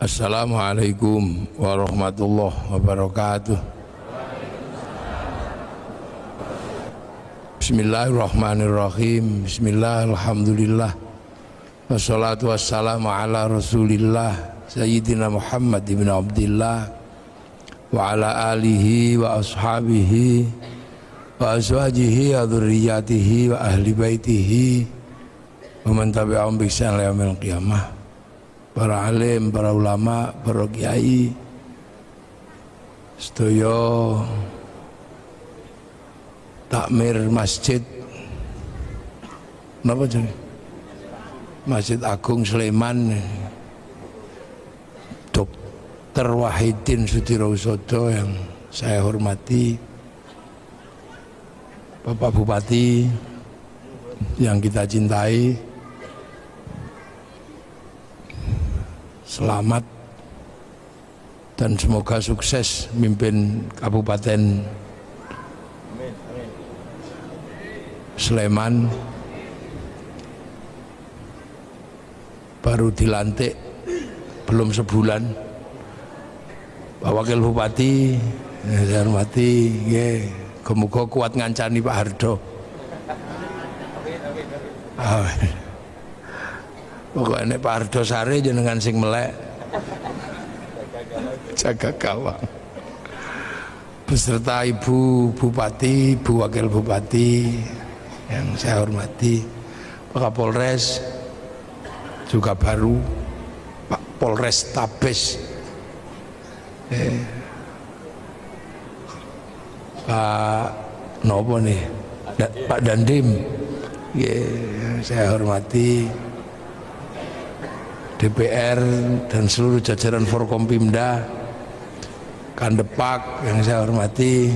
Assalamualaikum warahmatullahi wabarakatuh. Bismillahirrahmanirrahim. Bismillah, alhamdulillah. Wassalatu wassalamu ala rasulillah Sayyidina Muhammad ibn Abdillah wa ala alihi wa ashabihi wa azwajihi wa dhurriyyatihi wa ahli baitihi wa man tabi'ahum bi ihsan ila yaumil qiyamah. Para alim, para ulama, para kiai, sedaya takmir masjid, napa jenenge? Masjid Agung Sleman, Dr. Wahidin Sudirohusodo yang saya hormati, Bapak Bupati yang kita cintai, selamat dan semoga sukses mimpin Kabupaten Sleman. Baru dilantik belum sebulan Pak Wakil Bupati, saya hormati, semoga kuat ngancani Pak Hardo. Pokoknya Pak Hardo Sari jenengan sing melek jaga gawang beserta Ibu Bupati, Ibu Wakil Bupati yang saya hormati, Pak Kapolres juga baru, Pak Polres Tabes, Pak Nopo nih, Pak Dandim, saya hormati, DPR dan seluruh jajaran Forkompimda, Kandepak yang saya hormati,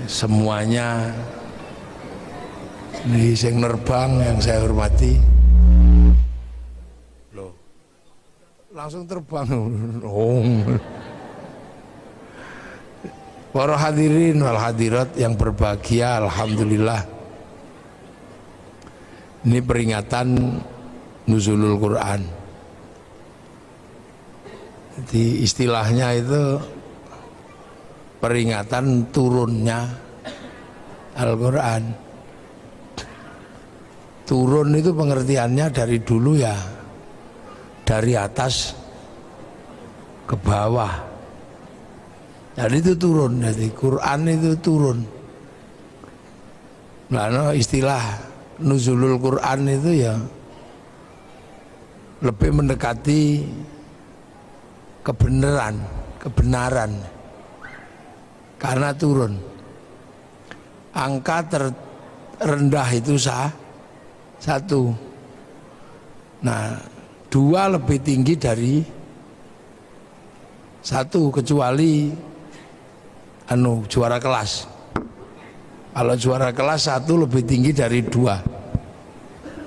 semuanya, sing nerbang yang saya hormati. Loh, langsung terbang. Para hadirin wal hadirat yang berbahagia, alhamdulillah. Ini peringatan Nuzulul Quran. Jadi istilahnya itu peringatan turunnya Al-Quran. Turun itu pengertiannya dari dulu ya, dari atas ke bawah. Jadi itu turun, jadi Quran itu turun. Nah, istilah Nuzulul Quran itu ya lebih mendekati kebenaran karena turun. Angka terendah itu satu. Nah, dua lebih tinggi dari satu kecuali juara kelas. Kalau juara kelas satu lebih tinggi dari dua.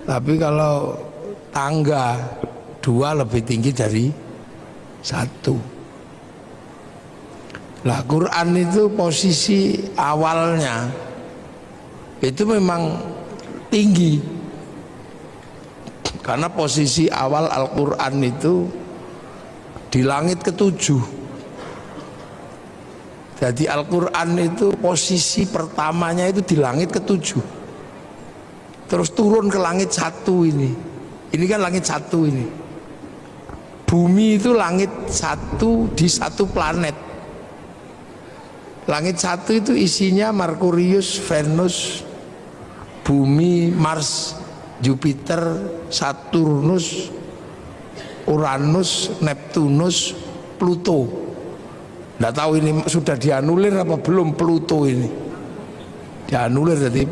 Tapi kalau tangga dua lebih tinggi dari satu. Nah, Quran itu posisi awalnya itu memang tinggi karena posisi awal Al-Quran itu di langit ketujuh. Jadi Al-Quran itu posisi pertamanya itu di langit ketujuh, terus turun ke langit satu ini. Ini kan langit satu ini. Bumi itu langit satu di satu planet. Langit satu itu isinya Merkurius, Venus, Bumi, Mars, Jupiter, Saturnus, Uranus, Neptunus, Pluto. Nggak tahu ini sudah dianulir apa belum Pluto ini. Dianulir jadi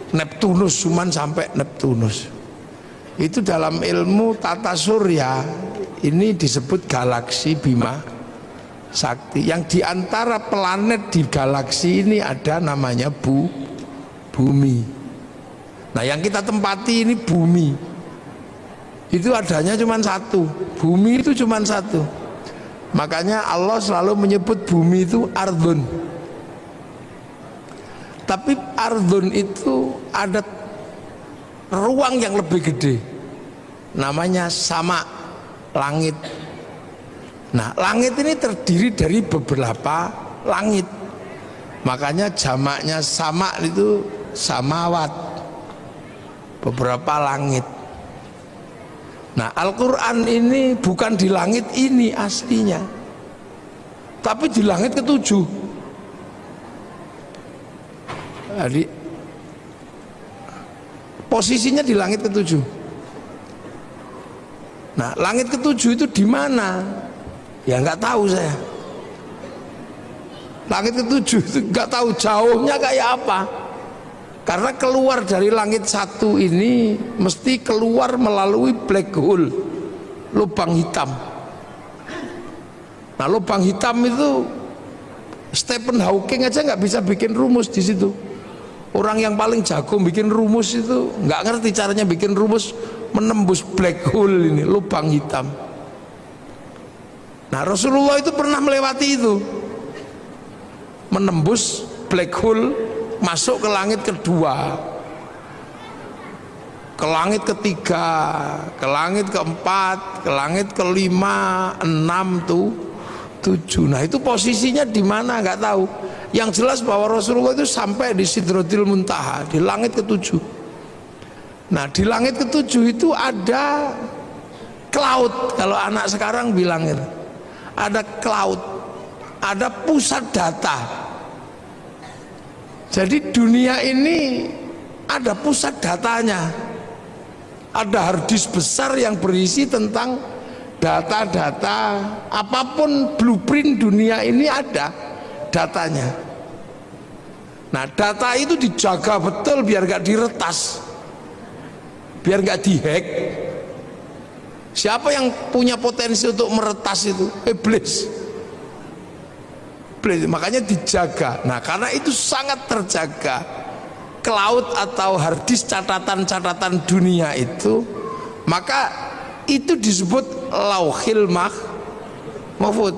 Neptunus, cuman sampai Neptunus. Itu dalam ilmu tata surya ini disebut galaksi Bima Sakti. Yang diantara planet di galaksi ini ada namanya Bumi. Nah, yang kita tempati ini Bumi. Itu adanya cuma satu. Bumi itu cuma satu. Makanya Allah selalu menyebut bumi itu ardun. Tapi ardun itu ada ruang yang lebih gede. namanya sama, langit. Nah, langit ini terdiri dari beberapa langit. Makanya jamaknya sama itu samawat, beberapa langit. Nah, Al-Quran ini bukan di langit ini aslinya, tapi di langit ketujuh. Jadi posisinya di langit ketujuh. Nah, langit ketujuh itu di mana? Ya nggak tahu saya. Langit ketujuh itu nggak tahu jauhnya kayak apa. Karena keluar dari langit satu ini mesti keluar melalui black hole, lubang hitam. Nah, lubang hitam itu Stephen Hawking aja nggak bisa bikin rumus di situ. Orang yang paling jago bikin rumus itu nggak ngerti caranya bikin rumus menembus black hole ini, lubang hitam. Nah, Rasulullah itu pernah melewati itu, menembus black hole, masuk ke langit kedua, ke langit ketiga, ke langit keempat, ke langit kelima, 6 tuh 7. Nah, itu posisinya di mana nggak tahu. Yang jelas bahwa Rasulullah itu sampai di Sidratil Muntaha, di langit ketujuh. Nah, di langit ketujuh itu ada cloud, kalau anak sekarang bilang itu. Ada cloud, ada pusat data. Jadi dunia ini ada pusat datanya. Ada harddisk besar yang berisi tentang data-data, apapun blueprint dunia ini ada datanya. Nah, data itu dijaga betul biar gak diretas, biar gak dihack. Siapa yang punya potensi untuk meretas itu? Iblis. Makanya dijaga. Nah, karena itu sangat terjaga, cloud atau harddisk catatan-catatan dunia itu, maka itu disebut lauhil mahfud.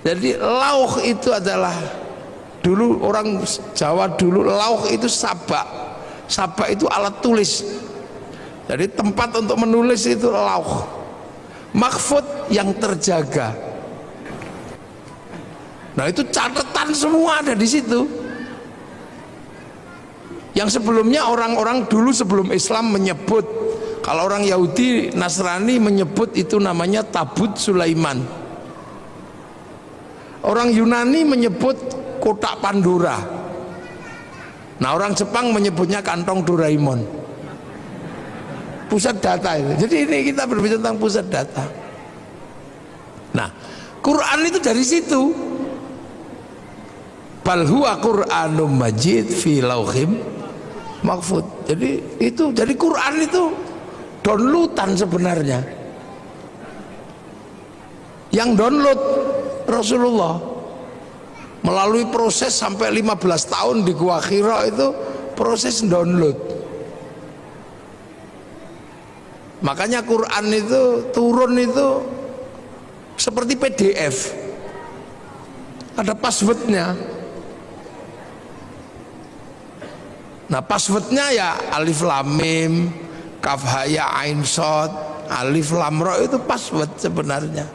Jadi lauh itu adalah, dulu orang Jawa dulu lauh itu sabak. Sabak itu alat tulis. Jadi tempat untuk menulis itu lauh. Mahfud yang terjaga. Nah, itu catatan semua ada di situ. Yang sebelumnya orang-orang dulu sebelum Islam menyebut, kalau orang Yahudi Nasrani menyebut itu namanya Tabut Sulaiman. Orang Yunani menyebut kotak Pandora. Nah, orang Jepang menyebutnya kantong Doraemon. Pusat data itu. Jadi ini kita berbicara tentang pusat data. Nah, Quran itu dari situ. Bal huwa Qur'anum Majid fi lauhim mahfud. Jadi itu, jadi Quran itu downloadan sebenarnya. Yang download Rasulullah melalui proses sampai 15 tahun di Gua Hira, itu proses download. Makanya Quran itu turun itu seperti PDF, ada passwordnya. Nah, passwordnya ya alif lam mim, kaf ha ya ain shad, alif lam ra, itu password sebenarnya.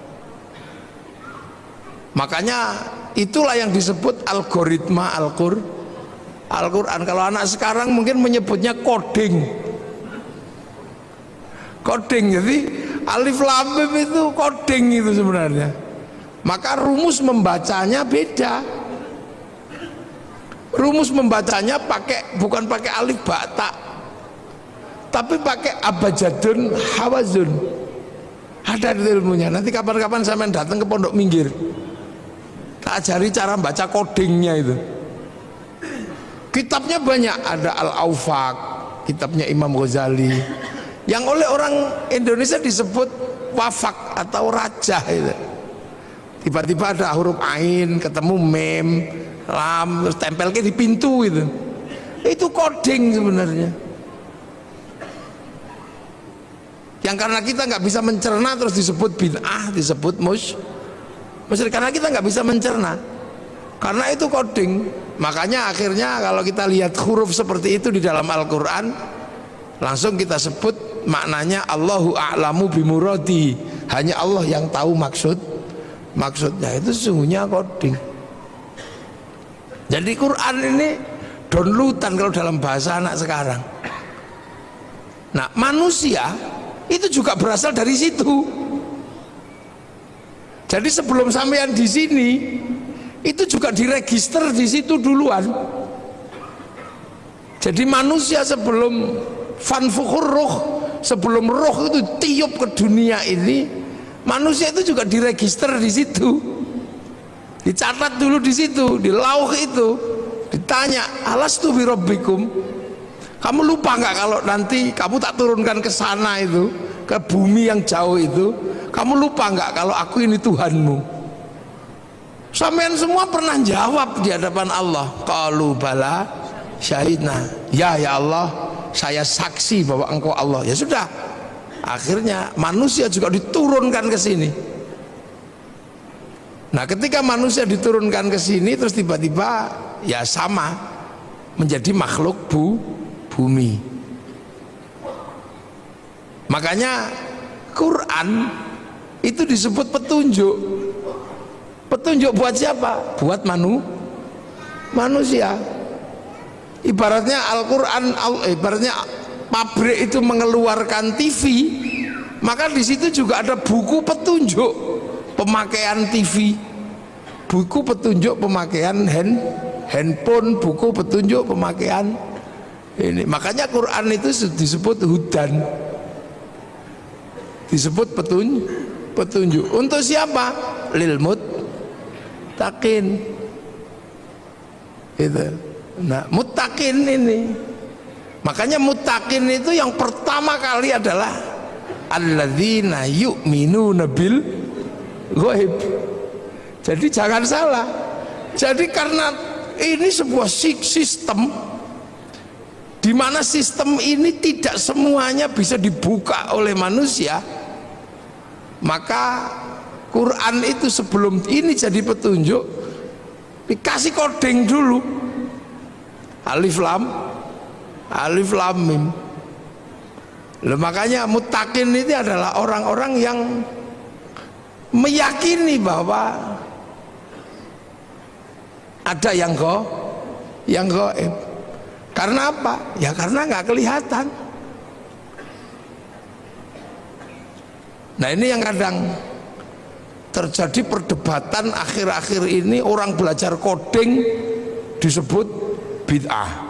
Makanya itulah yang disebut algoritma Al-Quran. Kalau anak sekarang mungkin menyebutnya coding. Coding, jadi alif lam mim itu coding itu sebenarnya. Maka rumus membacanya beda. Rumus membacanya bukan pakai alif ba ta, tapi pakai abjadun hawazun. Ada ilmunya. Nanti kapan-kapan saya datang ke Pondok Minggir, tak ajari cara baca codingnya itu. Kitabnya banyak, ada Al-Aufaq, kitabnya Imam Ghazali, yang oleh orang Indonesia disebut wafak atau raja itu. Tiba-tiba ada huruf ain ketemu mem, lam, terus tempel di pintu itu. Itu coding sebenarnya. Yang karena kita nggak bisa mencerna terus disebut bid'ah, disebut musyrik, karena kita nggak bisa mencerna. Karena itu coding. Makanya akhirnya kalau kita lihat huruf seperti itu di dalam Al-Quran, langsung kita sebut maknanya Allahu a'lamu bimuradi, hanya Allah yang tahu maksudnya. Itu sesungguhnya coding. Jadi Quran ini downloadan kalau dalam bahasa anak sekarang. Nah, manusia itu juga berasal dari situ. Jadi sebelum sampean di sini itu juga diregister di situ duluan. Jadi manusia sebelum fanfukhur ruh, sebelum roh itu tiup ke dunia ini, manusia itu juga diregister di situ. Dicatat dulu di situ, di lauh itu. Ditanya, alastu bi rabbikum? Kamu lupa nggak kalau nanti kamu tak turunkan ke sana itu, ke bumi yang jauh itu? Kamu lupa nggak kalau aku ini Tuhanmu? Sampean semua pernah jawab di hadapan Allah. Qalu bala syahidna. Ya Allah, saya saksi bahwa engkau Allah. Ya sudah. Akhirnya manusia juga diturunkan ke sini. Nah, ketika manusia diturunkan ke sini terus tiba-tiba ya sama menjadi makhluk bumi. Makanya Quran itu disebut petunjuk. Petunjuk buat siapa? Buat manusia. Ibaratnya Al-Quran, ibaratnya pabrik itu mengeluarkan TV, maka di situ juga ada buku petunjuk pemakaian TV, buku petunjuk pemakaian handphone, buku petunjuk pemakaian ini. Makanya Quran itu disebut hudan, disebut petunjuk. Untuk siapa? Lil muttaqin. Itu. Nah, muttaqin ini, makanya muttaqin itu yang pertama kali adalah alladzina yu'minuna bil ghaib. Jadi jangan salah. Jadi karena ini sebuah sistem di mana sistem ini tidak semuanya bisa dibuka oleh manusia, maka Quran itu sebelum ini jadi petunjuk dikasih coding dulu. Alif lam mim. Makanya muttaqin ini adalah orang-orang yang meyakini bahwa ada yang gaib. Karena apa? Ya karena nggak kelihatan. Nah, ini yang kadang terjadi perdebatan akhir-akhir ini, orang belajar coding disebut bid'ah.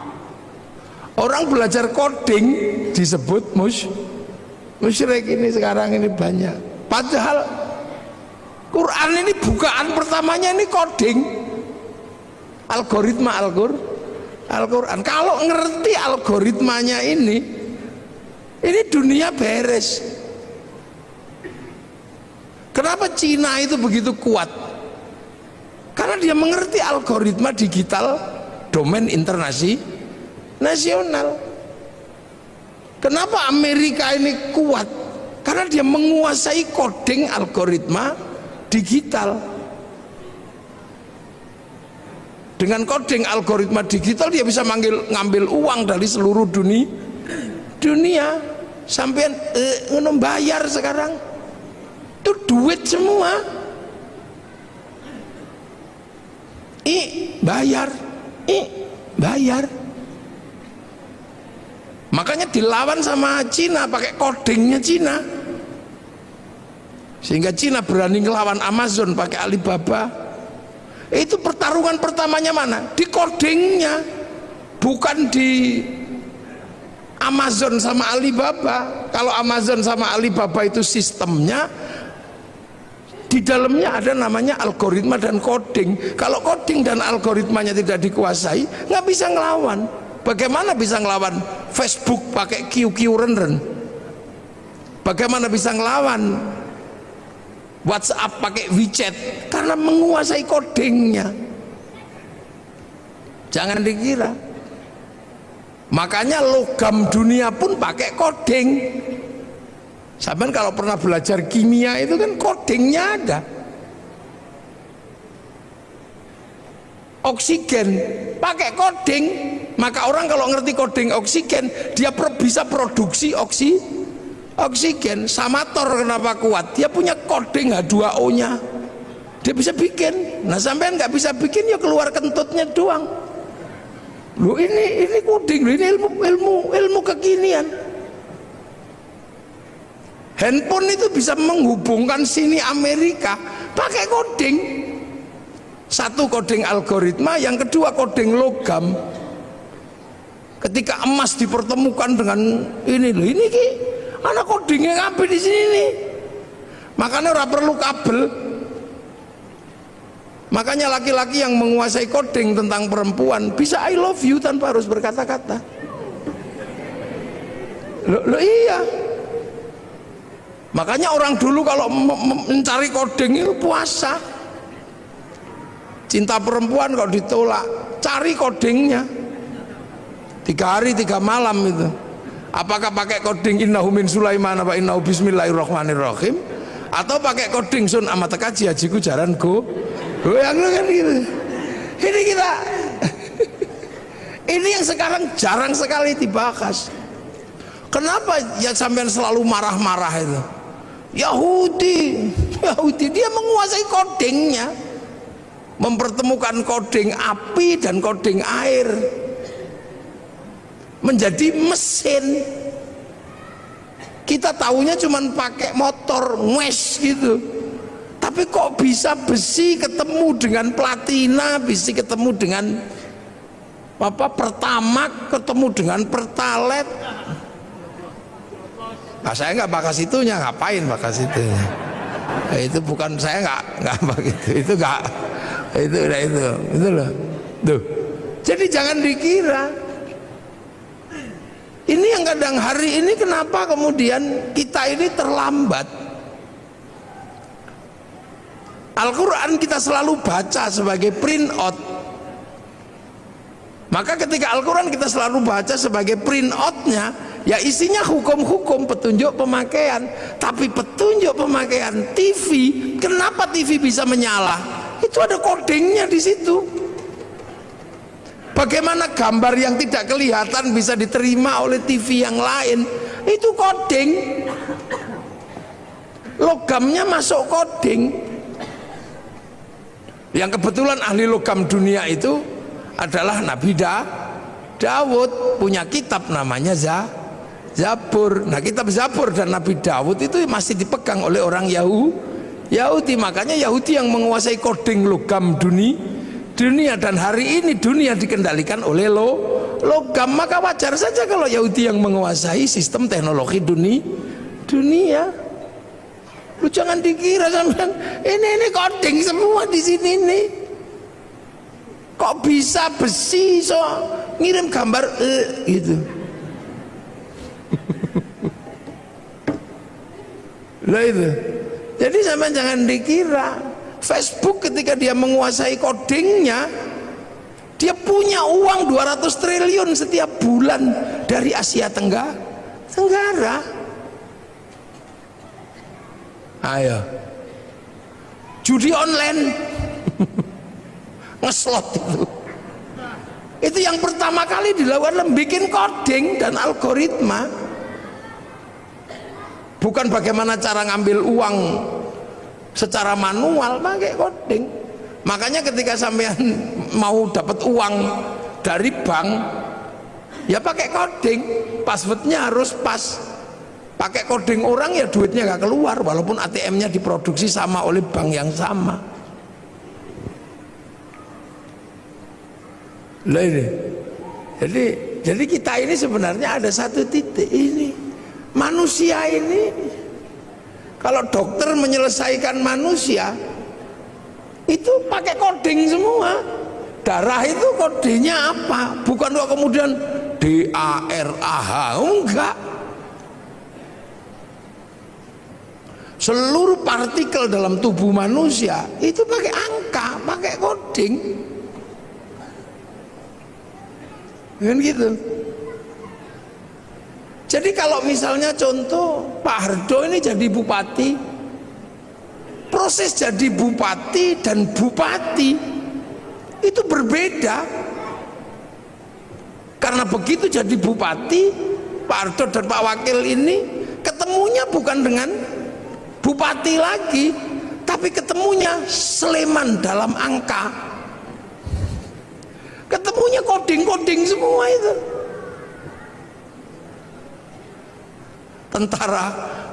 Orang belajar coding disebut musyrik. Ini sekarang ini banyak. Padahal Quran ini bukaan pertamanya ini coding, algoritma Al-Quran. Kalau ngerti algoritmanya ini dunia beres. Kenapa Cina itu begitu kuat? Karena dia mengerti algoritma digital domain internasional. Kenapa Amerika ini kuat? Karena dia menguasai coding algoritma digital. Dengan coding algoritma digital dia bisa ngambil uang dari seluruh dunia. Sampai bayar sekarang itu duit semua. Bayar. Makanya dilawan sama Cina pakai codingnya Cina, sehingga Cina berani ngelawan Amazon pakai Alibaba. Itu pertarungan pertamanya mana? Di codingnya, bukan di Amazon sama Alibaba. Kalau Amazon sama Alibaba itu sistemnya, di dalamnya ada namanya algoritma dan coding. Kalau coding dan algoritmanya tidak dikuasai, nggak bisa ngelawan. Bagaimana bisa ngelawan Facebook pakai QQ ren? Bagaimana bisa ngelawan WhatsApp pakai WeChat? Karena menguasai codingnya. Jangan dikira. Makanya logam dunia pun pakai coding. Sampai kalau pernah belajar kimia itu kan codingnya ada. oksigen pakai coding. Maka orang kalau ngerti coding oksigen, dia bisa produksi oksigen. Samator kenapa kuat? Dia punya coding H2O-nya. Dia bisa bikin. Nah, sampean nggak bisa bikin, ya keluar kentutnya doang. Loh, ini coding, loh, ini ilmu kekinian. Handphone itu bisa menghubungkan sini Amerika pakai coding. Satu coding algoritma, yang kedua coding logam. Ketika emas dipertemukan dengan ini loh, ini ki anak codingnya ngapain di sini nih. Makanya ora perlu kabel. Makanya laki-laki yang menguasai coding tentang perempuan bisa I love you tanpa harus berkata-kata. Loh iya. Makanya orang dulu kalau mencari coding itu puasa. Cinta perempuan kalau ditolak, cari codingnya. 3 hari 3 malam itu. Apakah pakai coding innahu min Sulaiman apa innahu bismillahirrahmanirrahim, atau pakai coding sun amat kaji hajiku jaran goyang kan gitu. Ini kita ini yang sekarang jarang sekali dibahas. Kenapa ya sampean selalu marah-marah itu? Yahudi dia menguasai codingnya, mempertemukan coding api dan coding air menjadi mesin. Kita tahunya cuman pakai motor ngwes gitu, tapi kok bisa besi ketemu dengan platina, besi ketemu dengan pertamak, ketemu dengan pertalite. Nah, saya nggak bakas itunya, ngapain bakas itunya? Nah, itu bukan, saya nggak begitu, itu nggak, itu loh. Tuh. Jadi jangan dikira. Ini yang kadang hari ini kenapa kemudian kita ini terlambat. Al-Quran kita selalu baca sebagai print out. Maka ketika Al-Quran kita selalu baca sebagai print outnya, ya isinya hukum-hukum, petunjuk pemakaian. Tapi petunjuk pemakaian TV, kenapa TV bisa menyala? Itu ada codingnya di situ. Bagaimana gambar yang tidak kelihatan bisa diterima oleh TV yang lain? Itu coding. Logamnya masuk coding. Yang kebetulan ahli logam dunia itu adalah Nabi Daud, punya kitab namanya Zabur. Nah, kitab Zabur dan Nabi Daud itu masih dipegang oleh orang Yahudi. Makanya Yahudi yang menguasai coding logam dunia, dan hari ini dunia dikendalikan oleh logam. Maka wajar saja kalau Yahudi yang menguasai sistem teknologi dunia. Lu jangan dikira sampean ini coding semua di sini nih. Kok bisa besi so ngirim gambar gitu. Lah itu. Jadi sampean jangan dikira Facebook ketika dia menguasai codingnya, dia punya uang 200 triliun setiap bulan dari Asia Tenggara. Ayo, judi online, ngeslot itu yang pertama kali dilakukan bikin coding dan algoritma. Bukan bagaimana cara ngambil uang secara manual, pakai coding. Makanya ketika sampean mau dapat uang dari bank, ya pakai coding, passwordnya harus pas. Pakai coding orang ya duitnya nggak keluar, walaupun ATM-nya diproduksi sama oleh bank yang sama. Lah ini, jadi kita ini sebenarnya ada satu titik ini, manusia ini. Kalau dokter menyelesaikan manusia itu pakai coding semua. Darah itu kodenya apa? Bukan kok kemudian DARAH, enggak. Seluruh partikel dalam tubuh manusia itu pakai angka, pakai coding. Kan gitu. Jadi kalau misalnya contoh Pak Hardo ini jadi bupati, proses jadi bupati dan bupati itu berbeda. Karena begitu jadi bupati, Pak Ardo dan Pak Wakil ini ketemunya bukan dengan bupati lagi, tapi ketemunya Sleman dalam angka, ketemunya koding-koding semua itu.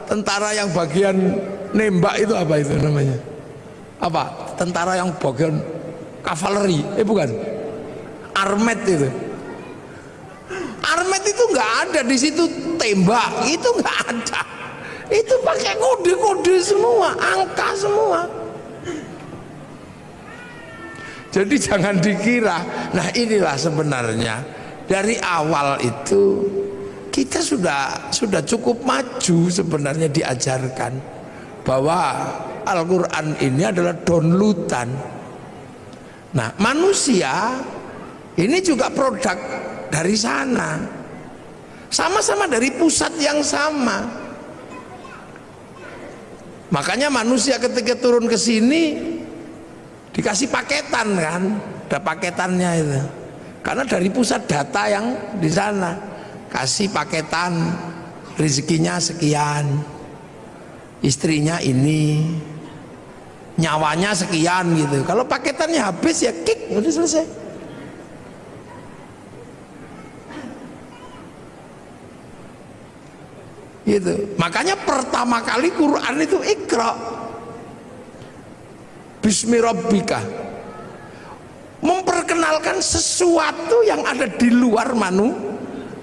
Tentara yang bagian nembak itu apa itu namanya? Apa? Tentara yang bagian kavaleri? Bukan. Armet itu. Armet itu nggak ada di situ, tembak itu nggak ada. Itu pakai kode-kode semua, angka semua. Jadi jangan dikira. Nah inilah sebenarnya dari awal itu kita sudah cukup maju sebenarnya diajarkan bahwa Al-Quran ini adalah downloadan. Nah manusia ini juga produk dari sana, sama-sama dari pusat yang sama. Makanya manusia ketika turun ke sini dikasih paketan kan, ada paketannya itu, karena dari pusat data yang di sana kasih paketan, rezekinya sekian, istrinya ini, nyawanya sekian gitu. Kalau paketannya habis ya kick, udah selesai. Gitu. Makanya pertama kali Quran itu Iqra Bismi Rabbika, memperkenalkan sesuatu yang ada di luar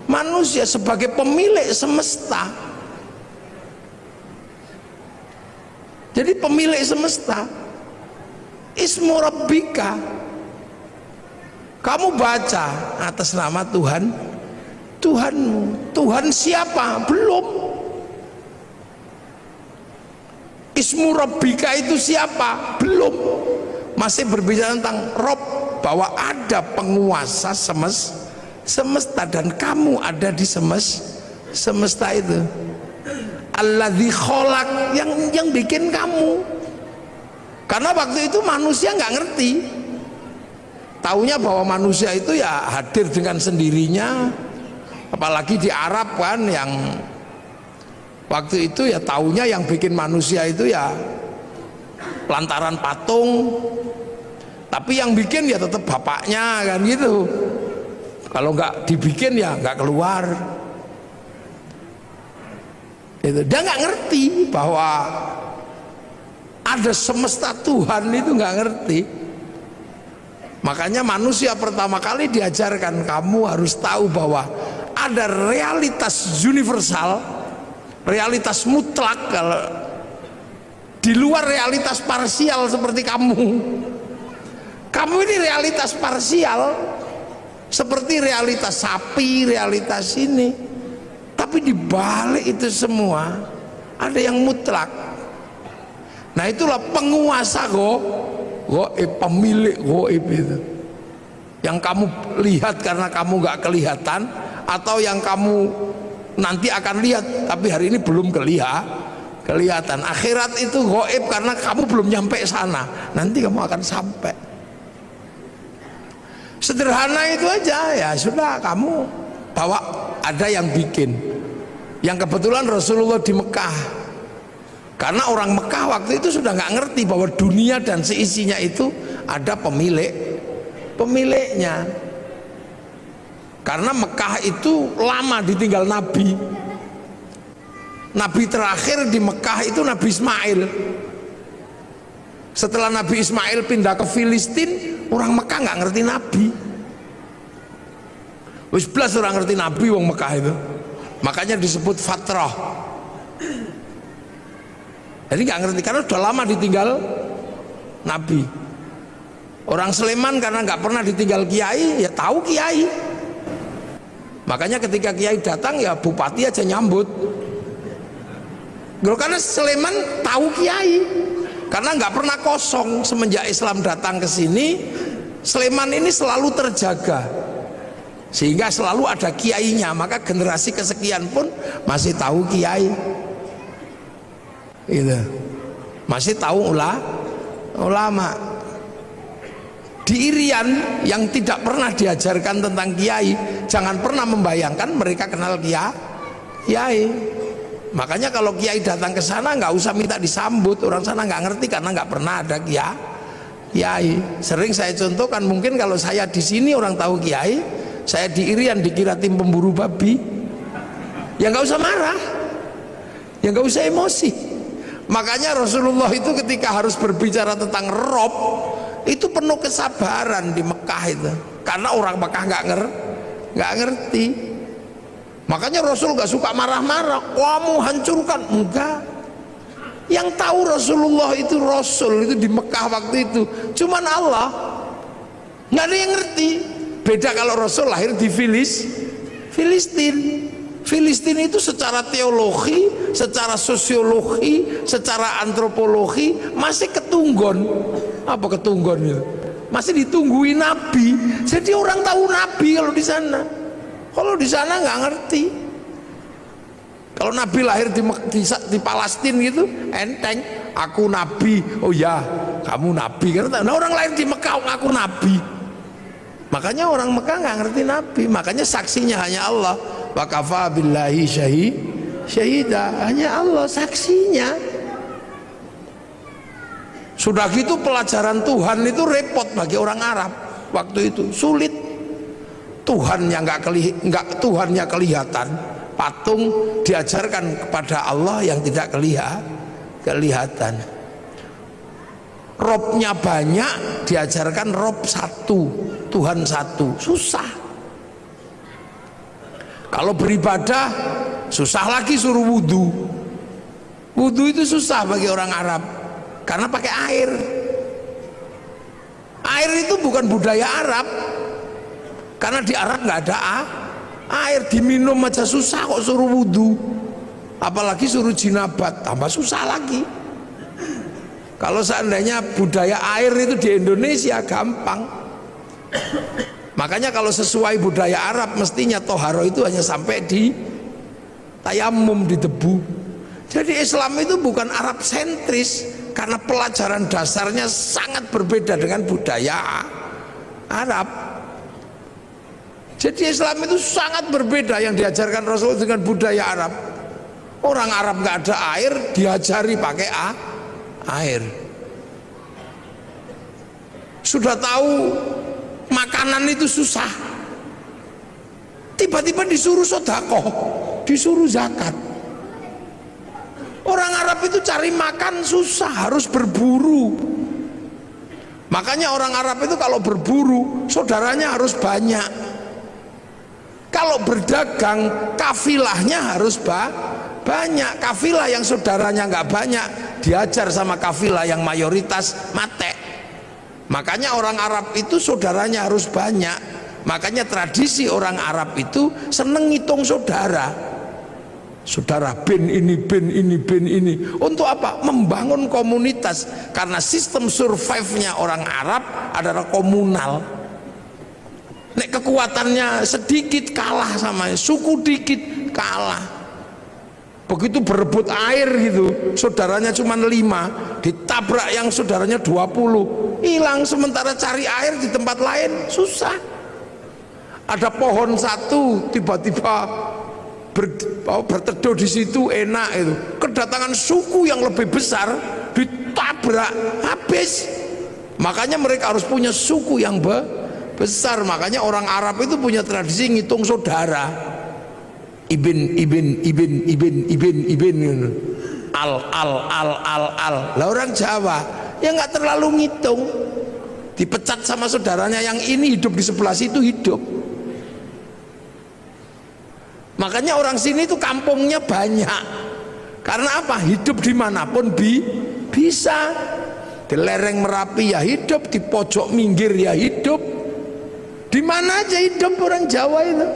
manusia sebagai pemilik semesta. Jadi pemilik semesta, Ismu Rabbika, kamu baca atas nama Tuhanmu. Tuhan siapa? Belum. Ismu Rabbika itu siapa? Belum. Masih berbicara tentang Rob, bahwa ada penguasa semesta dan kamu ada di semesta itu. Alladzi kholaq, yang bikin kamu. Karena waktu itu manusia nggak ngerti. Taunya bahwa manusia itu ya hadir dengan sendirinya. Apalagi di Arab kan, yang waktu itu ya taunya yang bikin manusia itu ya lantaran patung, tapi yang bikin ya tetap bapaknya kan gitu. Kalau nggak dibikin ya nggak keluar. Itu dia nggak ngerti bahwa ada semesta Tuhan, itu nggak ngerti. Makanya manusia pertama kali diajarkan, kamu harus tahu bahwa ada realitas universal, realitas mutlak, kalau di luar realitas parsial seperti kamu. Kamu ini realitas parsial seperti realitas sapi, realitas ini. Tapi di balik itu semua ada yang mutlak. Nah itulah penguasa goib, pemilik goib itu. Yang kamu lihat karena kamu nggak kelihatan, atau yang kamu nanti akan lihat tapi hari ini belum kelihatan. Akhirat itu goib karena kamu belum nyampe sana, nanti kamu akan sampai. Sederhana itu aja, ya sudah, kamu bawa, ada yang bikin. Yang kebetulan Rasulullah di Mekah, karena orang Mekah waktu itu sudah nggak ngerti bahwa dunia dan seisinya itu ada pemiliknya. Karena Mekah itu lama ditinggal Nabi. Nabi terakhir di Mekah itu Nabi Ismail. Setelah Nabi Ismail pindah ke Filistin, orang Mekah nggak ngerti Nabi. Wis belas orang ngerti Nabi wong Mekah itu. Makanya disebut fatrah. Jadi nggak ngerti karena sudah lama ditinggal Nabi. Orang Sleman karena nggak pernah ditinggal kiai, ya tahu kiai. Makanya ketika kiai datang ya bupati aja nyambut. Karena Sleman tahu kiai, karena nggak pernah kosong semenjak Islam datang ke sini. Sleman ini selalu terjaga, sehingga selalu ada kiainya. Maka generasi kesekian pun masih tahu kiai, gitu. Masih tahu ulama. di Irian yang tidak pernah diajarkan tentang kiai, jangan pernah membayangkan mereka kenal kiai. Makanya kalau kiai datang ke sana nggak usah minta disambut, orang sana nggak ngerti karena nggak pernah ada kiai. Sering saya contohkan, mungkin kalau saya di sini orang tahu kiai, saya di Irian dikira tim pemburu babi, ya nggak usah marah, ya nggak usah emosi. Makanya Rasulullah itu ketika harus berbicara tentang Rob itu penuh kesabaran di Mekah itu, karena orang Mekah nggak ngerti. Makanya Rasul nggak suka marah-marah, kamu hancurkan, enggak. Yang tahu Rasulullah itu Rasul itu di Mekah waktu itu cuman Allah, nggak ada yang ngerti. Beda kalau Rasul lahir di Filistin. Filistin itu secara teologi, secara sosiologi, secara antropologi masih ketunggon. Apa ketunggon itu? Masih ditungguin Nabi. Jadi orang tahu Nabi kalau di sana. Kalau di sana nggak ngerti. Kalau Nabi lahir di Palestina gitu, enteng. Aku Nabi. Oh ya, kamu Nabi. Karena orang lahir di Mekah ngaku Nabi. Makanya orang Mekah nggak ngerti Nabi. Makanya saksinya hanya Allah. Wa kafa billahi syahida, hanya Allah saksinya. Sudah gitu pelajaran Tuhan itu repot bagi orang Arab waktu itu, sulit. Tuhannya Tuhannya kelihatan, patung diajarkan kepada Allah yang tidak kelihatan. Robnya banyak diajarkan Rob satu, Tuhan satu, susah. Kalau beribadah susah lagi, suruh wudhu. Wudhu itu susah bagi orang Arab karena pakai air. Air itu bukan budaya Arab, karena di Arab nggak ada air, diminum aja susah kok suruh wudhu, apalagi suruh jinabat, tambah susah lagi. Kalau seandainya budaya air itu di Indonesia gampang. Makanya kalau sesuai budaya Arab mestinya toharo itu hanya sampai di tayamum, di debu. Jadi Islam itu bukan Arab sentris, karena pelajaran dasarnya sangat berbeda dengan budaya Arab. Jadi Islam itu sangat berbeda yang diajarkan Rasul dengan budaya Arab. Orang Arab nggak ada air, diajari pakai air. Sudah tahu makanan itu susah, tiba-tiba disuruh sedekah, disuruh zakat. Orang Arab itu cari makan susah, harus berburu. Makanya orang Arab itu kalau berburu saudaranya harus banyak. Kalau berdagang kafilahnya harus banyak. Kafilah yang saudaranya nggak banyak diajar sama kafilah yang mayoritas mate. Makanya orang Arab itu saudaranya harus banyak. Makanya tradisi orang Arab itu seneng ngitung saudara. Saudara bin ini, bin ini, bin ini. Untuk apa? Membangun komunitas. Karena sistem survive-nya orang Arab adalah komunal. Nek kekuatannya sedikit kalah sama suku, dikit kalah. Begitu berebut air gitu, saudaranya cuma 5, ditabrak yang saudaranya 20, hilang. Sementara cari air di tempat lain susah. Ada pohon satu tiba-tiba berteduh di situ enak itu, kedatangan suku yang lebih besar ditabrak habis. Makanya mereka harus punya suku yang besar. Makanya orang Arab itu punya tradisi ngitung saudara. Ibn al. Lah orang Jawa ya nggak terlalu ngitung, dipecat sama saudaranya yang ini hidup di sebelah situ hidup. Makanya orang sini itu kampungnya banyak. Karena apa? Hidup dimanapun bisa. Di lereng Merapi ya hidup, di pojok minggir ya hidup, di mana aja hidup orang Jawa itu.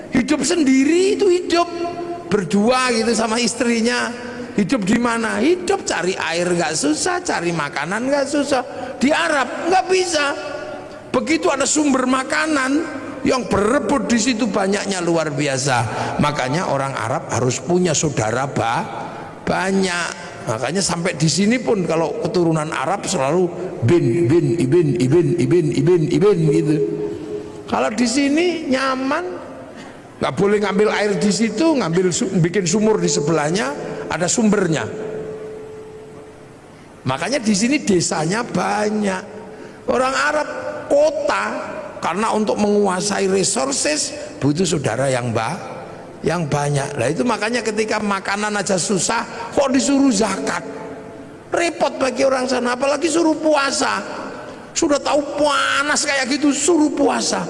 Hidup sendiri itu hidup, berdua gitu sama istrinya. Hidup di mana? Hidup cari air nggak susah, cari makanan nggak susah. Di Arab nggak bisa. Begitu ada sumber makanan yang berebut di situ banyaknya luar biasa. Makanya orang Arab harus punya saudara banyak. Makanya sampai di sini pun kalau keturunan Arab selalu ibin gitu. Kalau di sini nyaman, nggak boleh ngambil air di situ, bikin sumur di sebelahnya, ada sumbernya. Makanya di sini desanya banyak. Orang Arab kota, karena untuk menguasai resources butuh saudara yang banyak. Nah itu makanya ketika makanan aja susah kok disuruh zakat, repot bagi orang sana. Apalagi suruh puasa, sudah tahu panas kayak gitu suruh puasa.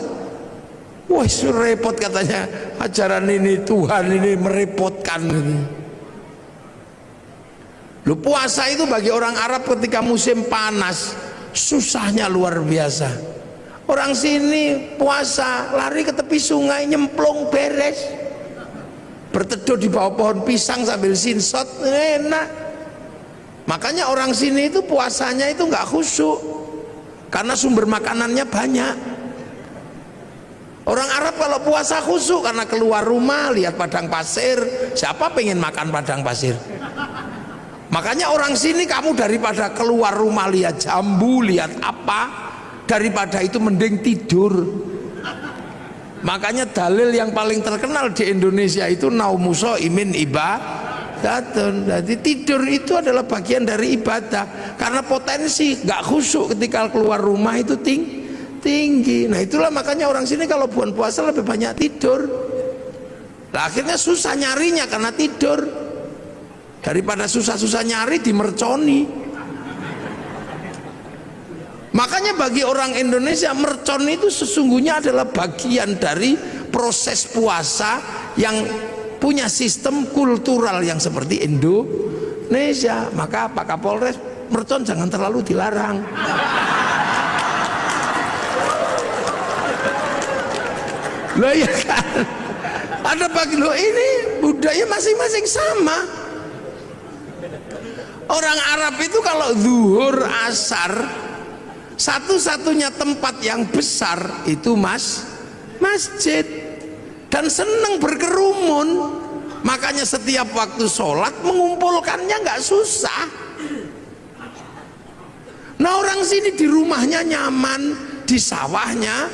Wah repot katanya, ajaran ini Tuhan ini merepotkan. Lu puasa itu bagi orang Arab ketika musim panas susahnya luar biasa. Orang sini puasa lari ke tepi sungai nyemplung beres, berteduh di bawah pohon pisang sambil sinsot, enak. Makanya orang sini itu puasanya itu nggak khusyuk karena sumber makanannya banyak. Orang Arab kalau puasa khusyuk karena keluar rumah lihat padang pasir, siapa pengen makan padang pasir? Makanya orang sini kamu daripada keluar rumah lihat jambu, lihat apa, daripada itu mending tidur. Makanya dalil yang paling terkenal di Indonesia itu naumuso imin ibadatun. Jadi tidur itu adalah bagian dari ibadah, karena potensi nggak khusyuk ketika keluar rumah itu tinggi. Nah itulah makanya orang sini kalau bulan puasa lebih banyak tidur. Nah, akhirnya susah nyarinya karena tidur. Daripada susah-susah nyari dimerconi. Makanya bagi orang Indonesia mercon itu sesungguhnya adalah bagian dari proses puasa yang punya sistem kultural yang seperti Indonesia. Maka Pak Kapolres, mercon jangan terlalu dilarang. Loh ya kan, ada bagi lo ini budaya masing-masing sama. Orang Arab itu kalau zuhur asar satu-satunya tempat yang besar itu masjid, dan senang berkerumun. Makanya setiap waktu sholat mengumpulkannya nggak susah. Nah orang sini di rumahnya nyaman, di sawahnya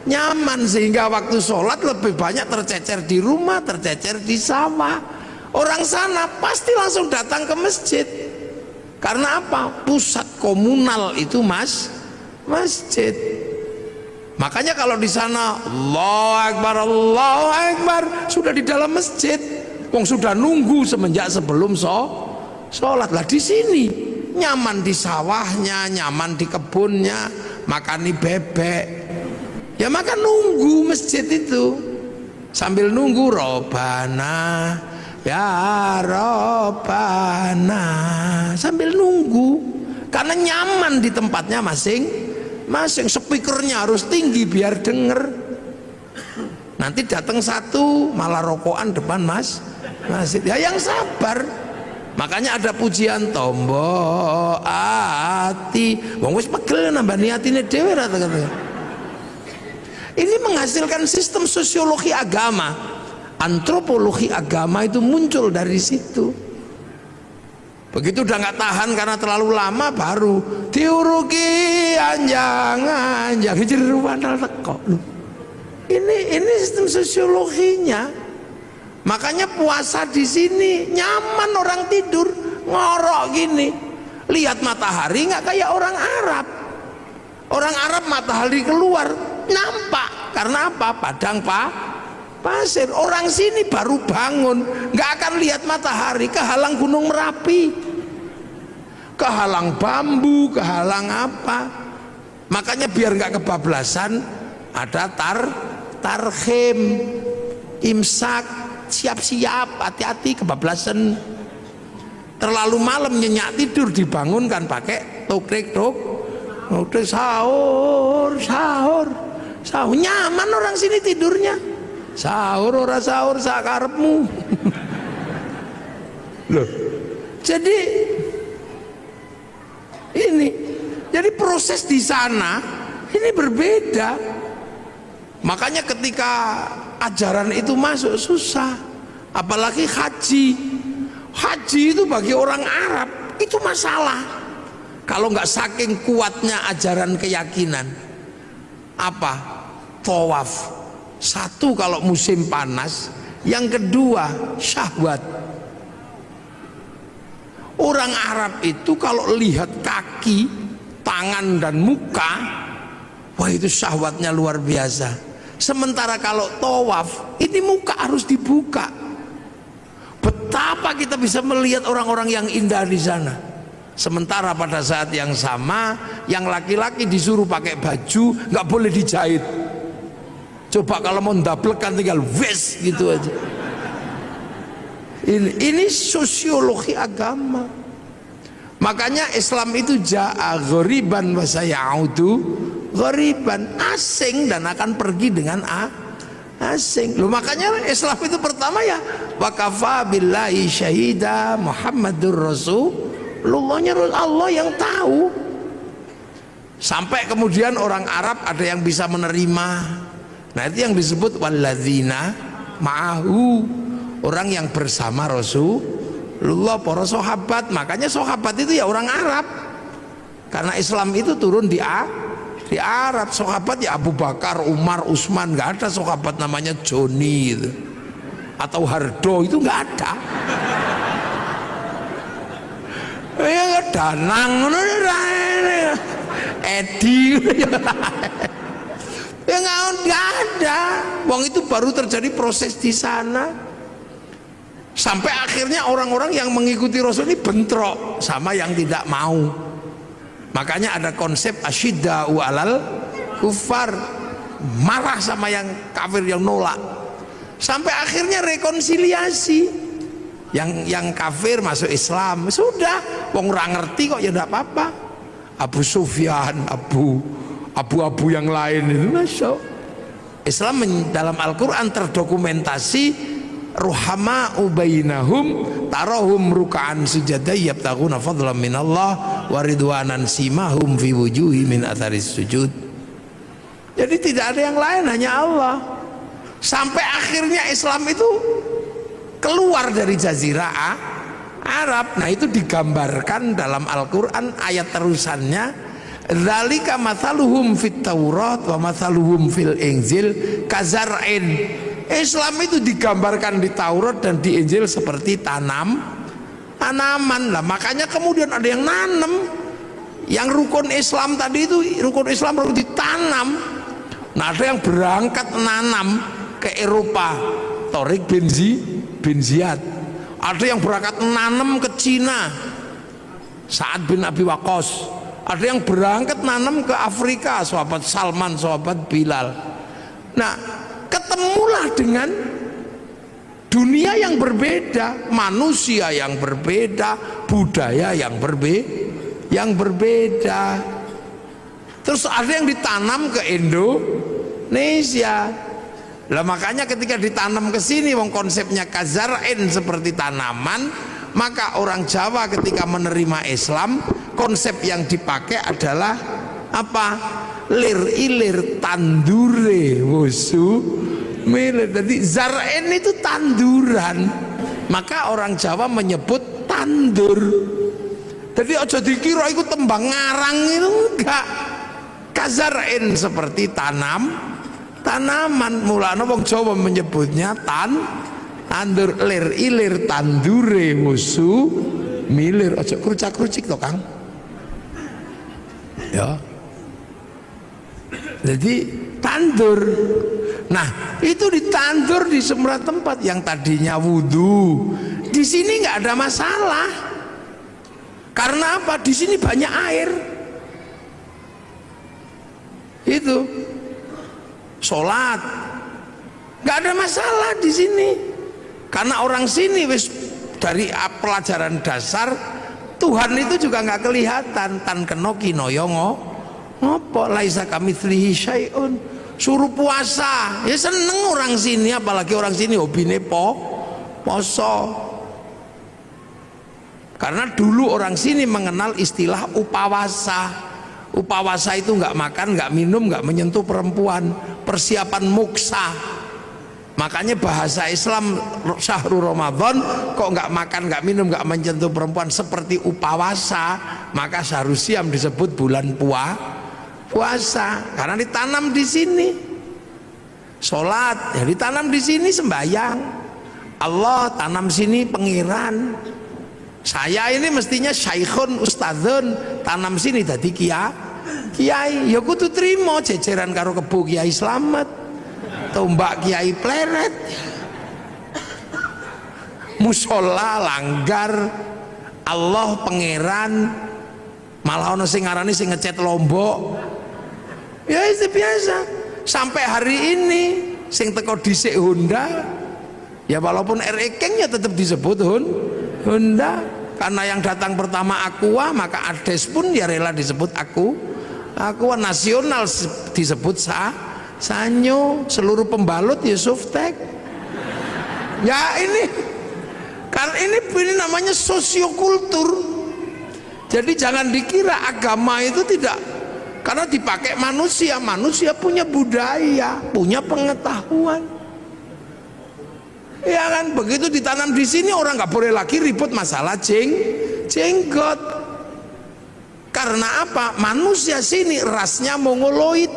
nyaman, sehingga waktu sholat lebih banyak tercecer di rumah, tercecer di sawah. Orang sana pasti langsung datang ke masjid. Karena apa? Pusat komunal itu masjid. Makanya kalau di sana Allahu Akbar sudah di dalam masjid. Wong sudah nunggu semenjak sebelum sholat. Lah di sini nyaman di sawahnya, nyaman di kebunnya, makani bebek. Ya makan nunggu masjid itu. Sambil nunggu Robana ya Rabbana, sambil nunggu karena nyaman di tempatnya masing-masing. Speakernya harus tinggi biar denger. Nanti datang satu malah rokokan depan masjid. Ya yang sabar. Makanya ada pujian tombo ati wong wis pegel nambah niatine dhewe ra. Ini menghasilkan sistem sosiologi agama. Antropologi agama itu muncul dari situ. Begitu udah nggak tahan karena terlalu lama, baru diuruki anjang jeruan teko. Ini sistem sosiologinya. Makanya puasa di sini nyaman, orang tidur ngorok gini, lihat matahari nggak kayak orang Arab. Orang Arab matahari keluar nampak karena apa? Padang pasir. Orang sini baru bangun nggak akan lihat matahari, kehalang Gunung Merapi, kehalang bambu, kehalang apa. Makanya biar nggak kebablasan ada tarhim, imsak, siap-siap, hati-hati kebablasan. Terlalu malam nyenyak tidur dibangunkan pakai tokrik sahur. Nyaman orang sini tidurnya. Sahur ora sahur sakarepmu. Loh. Jadi jadi proses di sana ini berbeda. Makanya ketika ajaran itu masuk susah. Apalagi haji. Haji itu bagi orang Arab itu masalah. Kalau nggak saking kuatnya ajaran keyakinan. Apa? Tawaf. Satu kalau musim panas, yang kedua syahwat. Orang Arab itu kalau lihat kaki, tangan dan muka, wah itu syahwatnya luar biasa. Sementara kalau tawaf, ini muka harus dibuka. Betapa kita bisa melihat orang-orang yang indah di sana. Sementara pada saat yang sama, yang laki-laki disuruh pakai baju, nggak boleh dijahit. Coba kalau mau ndablekan tinggal wes gitu aja. Ini sosiologi agama. Makanya Islam itu ja'a ghoriban wa sayaudu ghoriban, asing dan akan pergi dengan asing. Loh, makanya Islam itu pertama ya wa kafa billahi syahida Muhammadur Rasulullahnya Allah yang tahu. Sampai kemudian orang Arab ada yang bisa menerima. Nah itu yang disebut walladzina ma'ahu, orang yang bersama Rasulullah, para sahabat. Makanya sahabat itu ya orang Arab, karena Islam itu turun di Arab. Sahabat ya Abu Bakar, Umar, Utsman. Nggak ada sahabat namanya Joni itu, atau Hardo, itu nggak ada. Ya Danang, Edi, ya nggak ada. Wong itu baru terjadi proses di sana. Sampai akhirnya orang-orang yang mengikuti Rasul ini bentrok sama yang tidak mau. Makanya ada konsep asyidda'u 'alal kufar, marah sama yang kafir, yang nolak. Sampai akhirnya rekonsiliasi. Yang kafir masuk Islam, sudah, wong ora ngerti kok ya enggak apa-apa. Abu Sufyan, abu-abu yang lain itu masuk Islam. Dalam Al-Quran terdokumentasi ruhama ubainahum tarahum ruka'an sujada yabtaghuna fadlan minallah wa ridwanan simahum fi wujuhi min atharis sujud. Jadi tidak ada yang lain, hanya Allah. Sampai akhirnya Islam itu keluar dari jazirah Arab. Nah itu digambarkan dalam Al-Quran ayat terusannya, dzalika mathaluhum fit Taurat wa mathaluhum fil Injil kazar'in. Islam itu digambarkan di Taurat dan di Injil seperti tanaman. Lah makanya kemudian ada yang nanam. Yang rukun Islam tadi itu, rukun Islam harus ditanam. Nah ada yang berangkat nanam ke Eropa, Tariq bin Ziyad. Ada yang berangkat nanam ke Cina, Sa'ad bin Abi Waqqas. Ada yang berangkat nanam ke Afrika, sahabat Salman, sahabat Bilal. Nah ketemulah dengan dunia yang berbeda, manusia yang berbeda, budaya yang berbeda. Terus ada yang ditanam ke Indonesia. Lah makanya ketika ditanam ke sini, wong konsepnya kazar'in seperti tanaman, maka orang Jawa ketika menerima Islam, konsep yang dipakai adalah apa? Lir ilir tandure wusu milir. Jadi zar'in itu tanduran, maka orang Jawa menyebut tandur. Jadi aja dikira itu tembang ngarang, itu enggak. Kazar'in seperti tanaman. Mulane wong Jawa menyebutnya tandur. Lir ilir tandure wusu milir. Aja krucak-krucik to Kang ya. Jadi tandur. Nah itu ditandur di semua tempat. Yang tadinya wudhu, di sini nggak ada masalah. Karena apa? Di sini banyak air. Itu sholat nggak ada masalah di sini. Karena orang sini wis dari pelajaran dasar, Tuhan itu juga nggak kelihatan. Tan kenoki noyongo ngopo laisa kamitslihi syai'un. Suruh puasa ya seneng orang sini, apalagi orang sini hobine poso. Karena dulu orang sini mengenal istilah upawasa. Upawasa itu nggak makan, nggak minum, nggak menyentuh perempuan, persiapan muksa. Makanya bahasa Islam syahrul Ramadan kok nggak makan, nggak minum, nggak menyentuh perempuan seperti upawasa, maka syahrul siam disebut bulan puasa karena ditanam di sini. Sholat ya ditanam di sini, sembahyang Allah tanam sini pengiran. Saya ini mestinya syaikhun ustadzun, tanam sini tadi kiai ya kudu trimo jejeran karo kebo Kiai Slamet, tombak Kiai Pleret, musola langgar Allah pangeran, malah ono sing ngarani sing ngecet Lombok. Ya itu biasa. Sampai hari ini sing teko dhisik Honda, ya walaupun RE King ya tetap disebut Honda, karena yang datang pertama Aqua, maka Ades pun ya rela disebut Aqua nasional disebut Sanyo, seluruh pembalut ya Softek. Ya ini karena ini namanya sosiokultur. Jadi jangan dikira agama itu tidak, karena dipakai manusia punya budaya, punya pengetahuan. Ya kan, begitu ditanam di sini orang nggak boleh lagi ribut masalah jenggot. Karena apa? Manusia sini rasnya mongoloid.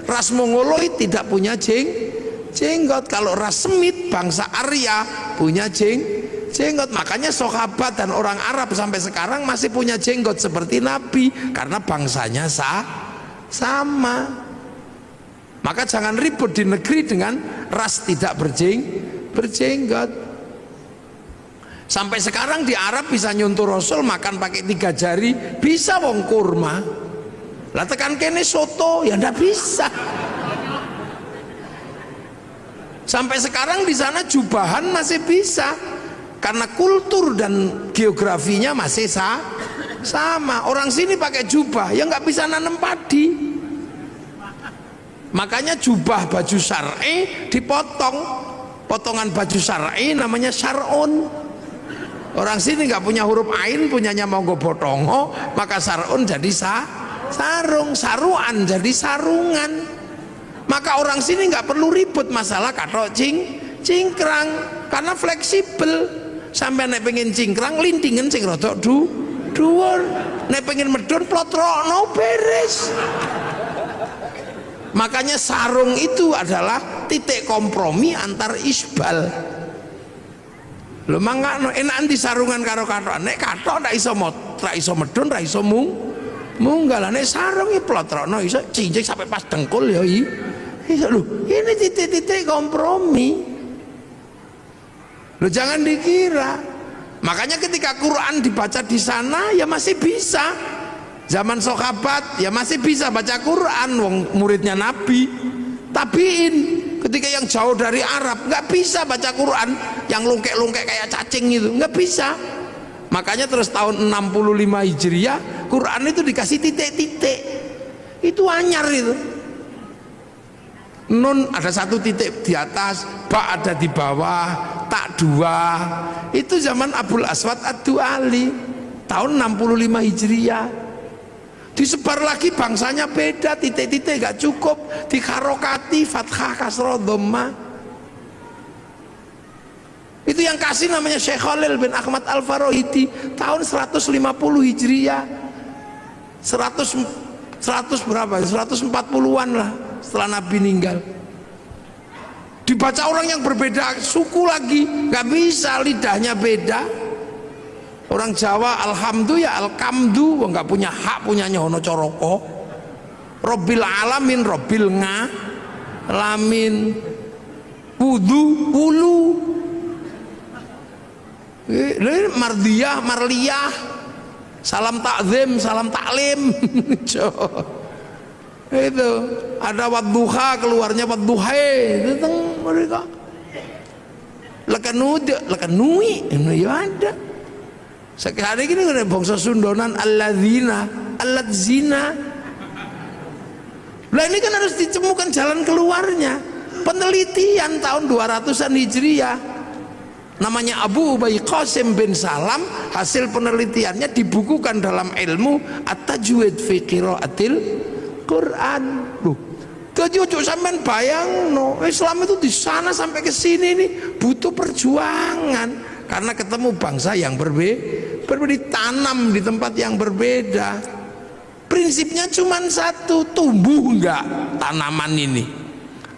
Ras mongoloid tidak punya jenggot. Kalau ras Semit bangsa Arya punya jenggot. Makanya sahabat dan orang Arab sampai sekarang masih punya jenggot seperti Nabi, karena bangsanya sama. Maka jangan ribut di negeri dengan ras tidak berjenggot. Sampai sekarang di Arab bisa nyuntur Rasul makan pakai 3 jari, bisa wong kurma. Lah tekan kene soto ya ndak bisa. Sampai sekarang di sana jubahan masih bisa, karena kultur dan geografinya masih sama. Orang sini pakai jubah ya nggak bisa nanam padi. Makanya jubah baju syar'i dipotong, potongan baju syar'i namanya syar'un. Orang sini nggak punya huruf ain, punyanya monggo botongo, maka syar'un jadi sarung, saruan jadi sarungan. Maka orang sini nggak perlu ribut masalah katok cingkrang, karena fleksibel. Sampai nek pengen cingkrang lindingen sing rodok dhuwur, nek pengen medun plotrokno beres. Makanya sarung itu adalah titik kompromi antar isbal. Lho mangkano enakan di sarungan karo katok, nek katok ndak iso medun, ndak iso munggalane sarung iki plotrokno iso cincik sampai pas dengkul ya iso. Lho ini titik-titik kompromi. Lho jangan dikira. Makanya ketika Quran dibaca di sana ya masih bisa. Zaman sahabat ya masih bisa baca Quran, wong muridnya Nabi. Tabiin ketika yang jauh dari Arab nggak bisa baca Quran, yang lungkek-lungkek kayak cacing itu nggak bisa. Makanya terus tahun 65 Hijriah Quran itu dikasih titik-titik, itu anyar itu. Nun ada 1 titik di atas, ba ada di bawah, tak 2. Itu zaman Abul Aswad Ad-Du'ali tahun 65 Hijriah. Disebar lagi bangsanya beda, titik-titik gak cukup, dikarokati fathah kasroh dhamma. Itu yang kasih namanya Syekh Khalil bin Ahmad Al-Farahidi tahun 150 Hijriah. 100 berapa? 140-an lah setelah Nabi meninggal. Dibaca orang yang berbeda suku lagi, nggak bisa, lidahnya beda. Orang Jawa alhamdulillah ya alkamdu, nggak punya hak, punyanya Hono Coroko. Robbil alamin, robbil ngalamin, wudu, wulu, mardiyah, marliyah, salam takzim, salam taklim. Itu ada wadduha, keluarnya wadduhai, itu mereka lekanui ini ya ada. Sekarang ini ada bangsa Sundonan alladzina, alladzina. Lah ini kan harus ditemukan jalan keluarnya. Penelitian tahun 200-an Hijriah namanya Abu Ubay Qasim bin Salam, hasil penelitiannya dibukukan dalam ilmu At-Tajwid fi Qiraatil Quran. Loh, Jadi ojo sampean bayangno, Islam itu di sana sampai ke sini ini butuh perjuangan karena ketemu bangsa yang berbeda, ditanam di tempat yang berbeda. Prinsipnya cuma satu, tumbuh enggak tanaman ini?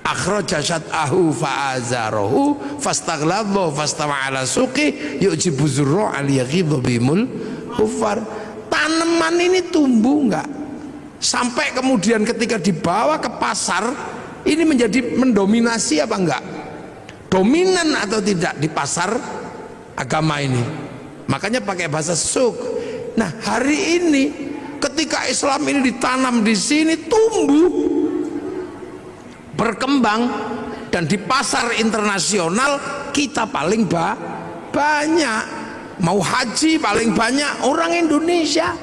Akhraja syat'ahu fa'azarahu fastaghladha fastawa ala suqi yu'jibu zurra al-yaghidha bimul kufar. Tanaman ini tumbuh enggak? Sampai kemudian ketika dibawa ke pasar ini menjadi mendominasi apa enggak? Dominan atau tidak di pasar agama ini? Makanya pakai bahasa suk. Nah, hari ini ketika Islam ini ditanam di sini, tumbuh, berkembang, dan di pasar internasional kita paling banyak. Mau haji paling banyak orang Indonesia.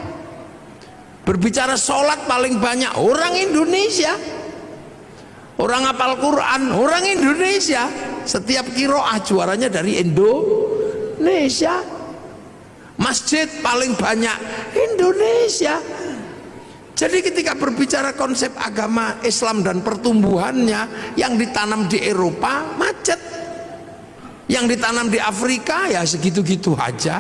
Berbicara sholat paling banyak orang Indonesia. Orang hafal Quran orang Indonesia. Setiap kiroah juaranya dari Indonesia. Masjid paling banyak Indonesia. Jadi ketika berbicara konsep agama Islam dan pertumbuhannya, yang ditanam di Eropa macet, yang ditanam di Afrika ya segitu-gitu aja,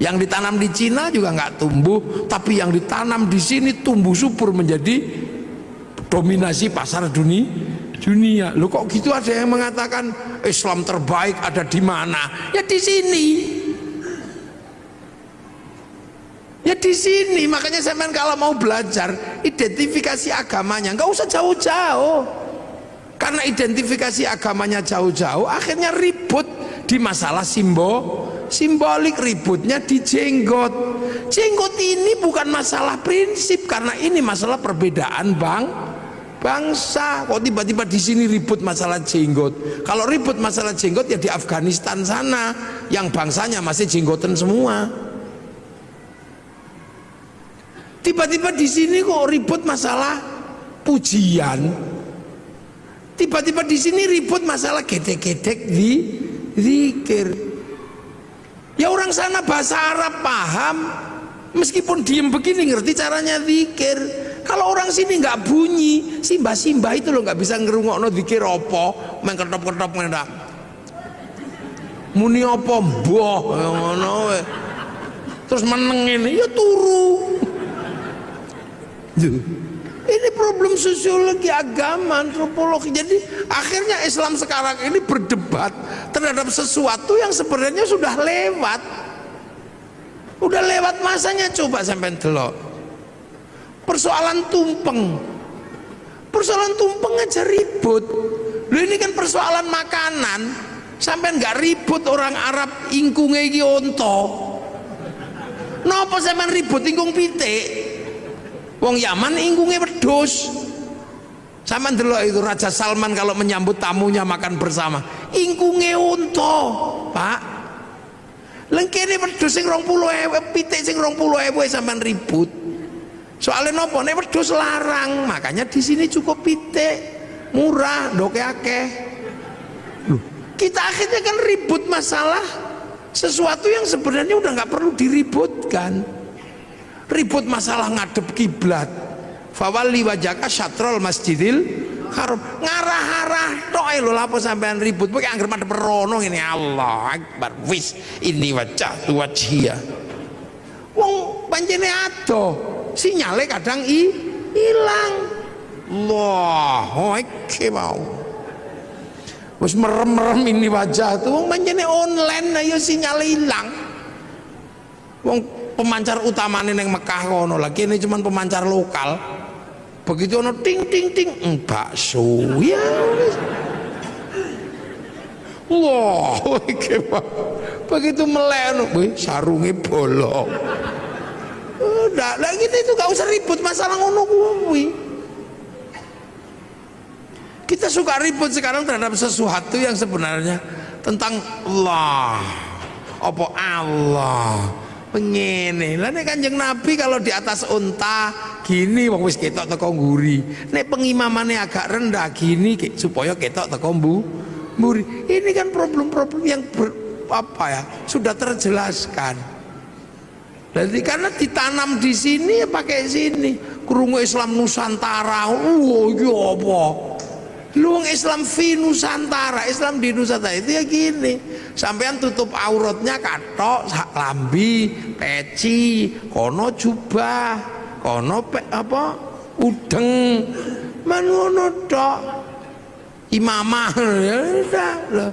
yang ditanam di Cina juga nggak tumbuh, tapi yang ditanam di sini tumbuh subur menjadi dominasi pasar dunia. Loh kok gitu? Ada yang mengatakan Islam terbaik ada di mana? Ya di sini. Ya di sini. Makanya saya kalau mau belajar identifikasi agamanya nggak usah jauh-jauh. Karena identifikasi agamanya jauh-jauh akhirnya ribut di masalah simbolik, ributnya di jenggot. Jenggot ini bukan masalah prinsip karena ini masalah perbedaan bangsa. Kok tiba-tiba di sini ribut masalah jenggot? Kalau ribut masalah jenggot ya di Afghanistan sana yang bangsanya masih jenggotan semua. Tiba-tiba di sini kok ribut masalah pujian. Tiba-tiba di sini ribut masalah gedek-gedek di zikir. Ya orang sana bahasa Arab paham, meskipun diem begini ngerti caranya zikir. Kalau orang sini nggak bunyi, simbah-simbah itu loh nggak bisa ngerungokno zikir opo, main ketop-ketop ngendak. Muni opo mbah ngono we. Terus meneng ini ya turu. Ini problem sosiologi, agama, antropologi. Jadi akhirnya Islam sekarang ini berdebat terhadap sesuatu yang sebenarnya sudah lewat. Udah lewat masanya. Coba sampai delok persoalan tumpeng. Persoalan tumpeng aja ribut. Loh ini kan persoalan makanan. Sampai nggak ribut orang Arab ingkunge iki onto. Napa sampean ribut ingkung pitik? Wong Yaman ingkunge wedhus. Sama delok itu Raja Salman kalau menyambut tamunya makan bersama, ingkunge unta, Pak. Lengkene wedhus sing 20.000, pitik sing 20.000 sampean ribut. Soalnya nopo? Nek wedhus larang, makanya di sini cukup pitik, murah, ndoke akeh. Kita akhirnya kan ribut masalah sesuatu yang sebenarnya udah nggak perlu diributkan. Ribut masalah ngadep kiblat, fawalli wajhaka syatrul masjidil haram, ngarah-arah tok ae lho. Lapo sampean ribut pokoke anggere madhep rono ngene, Allah akbar, wis ini wajhatu wajhiya. Wong pancene ado, sinyale kadang ilang. Allah oke mau wis merem-merem ini wajah tuh wong pancene online ayo sinyale ilang. Wong pemancar utamanya neng Mekah kono lagi ini cuman pemancar lokal. Begitu ono ting ting ting bakso ya. Wah, begitu melek sarunge bolong. Udah lah gitu itu gak usah ribut masalah ngono kuwi. Kita suka ribut sekarang terhadap sesuatu yang sebenarnya tentang Allah. Apa Allah? Pengene lah nek Kanjeng Nabi kalau di atas unta gini wong wis ketok teko nguri, nek pengimamane agak rendah gini supaya ketok teko mburi. Ini kan problem-problem yang sudah terjelaskan. Jadi karena ditanam di sini ya pakai sini. krungu Islam Nusantara. Iya apa? Lu Islam fi Nusantara, Islam di Nusantara itu ya gini. Sampean tutup auratnya katok, lambi, peci, kono jubah, kono udeng, manono tok. Imamah ya udah loh.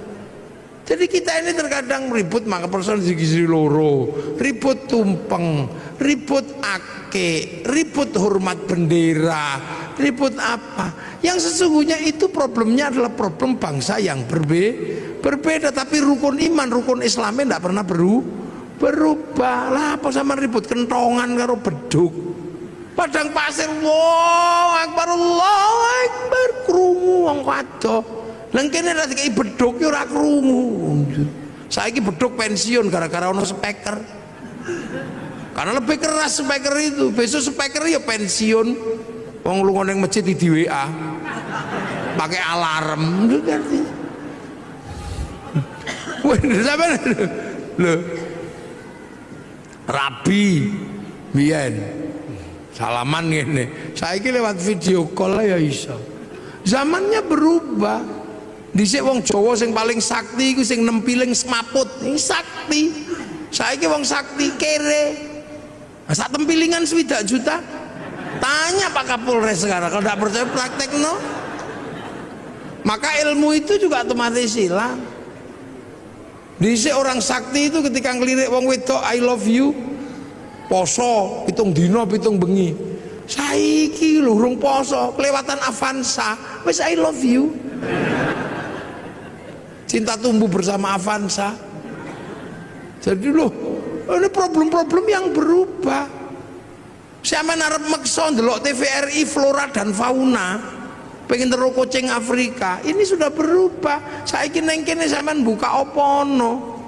Jadi kita ini terkadang ribut maka persoalan gizi loro, ribut tumpeng, ribut ake, ribut hormat bendera, ribut apa? Yang sesungguhnya itu problemnya adalah problem bangsa yang berbeda, tapi rukun iman, rukun Islamnya tidak pernah berubah. Lah apa sama ribut kentongan karo beduk? Padang pasir, Allahu Akbar, krungu wong kadok. Lah kene ra dikai beduk ya ora krungu. Saiki beduk pensiun gara-gara ono speaker. Karena lebih keras speaker itu. Besok speaker ya pensiun. Wong lunga ning masjid di WA. Pakai alarm. Wah, sampean lho. Rabi biyen salaman ngene. Saiki lewat video call ya iso. Zamannya berubah. Dhisik wong Jawa sing paling sakti iku sing nempiling semaput. Ini sakti. Saiki wong sakti kere. Sak tempilingan 7 juta. Tanya Pak Kapolres sekarang, kalau tidak percaya praktek no. Maka ilmu itu juga otomatis hilang. Dhisik orang sakti itu ketika ngelirik wong wedok I love you, poso pitung dino pitung bengi. Saiki lho urung poso, kelewatan Avanza, wis I love you. Cinta tumbuh bersama Avanza. Jadi loh, ini problem-problem yang berubah. Sampeyan arep meksa ndelok TVRI flora dan fauna, pengen terus kucing Afrika, ini sudah berubah. Saiki neng kene sampean buka apa ono.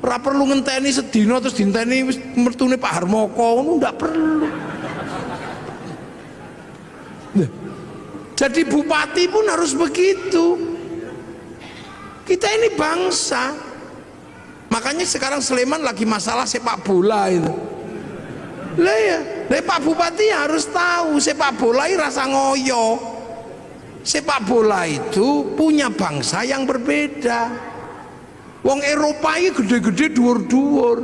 Ora perlu ngenteni sedina terus dinteni mertune Pak Harmoko, ngono ndak perlu. Jadi bupati pun harus begitu. Kita ini bangsa. Makanya sekarang Sleman lagi masalah sepak bola itu. Lah ya, Pak Bupati harus tahu sepak bola ini rasa ngoyo. Sepak bola itu punya bangsa yang berbeda. Wong Eropa ini gede-gede dhuwur-dhuwur.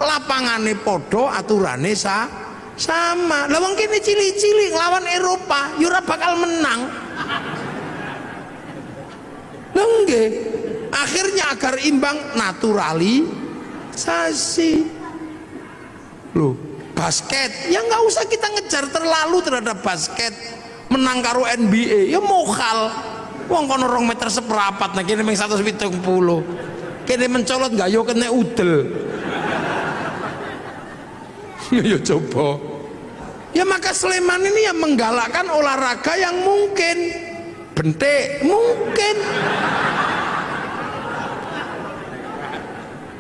Lapangane podo, aturane sama. Lah wong kene cilik-cilik lawan Eropa, ya ora bakal menang. Lah nggih. Akhirnya agar imbang naturalisasi. Loh, basket, ya nggak usah kita ngejar terlalu terhadap basket. Menang karo NBA, ya mokal. Wong kono 2 meter seperapat, nah kene mung 170. Kene mencolot nggak yo kena udel. Ya coba. Ya maka Sleman ini yang menggalakkan olahraga yang mungkin bentek, mungkin.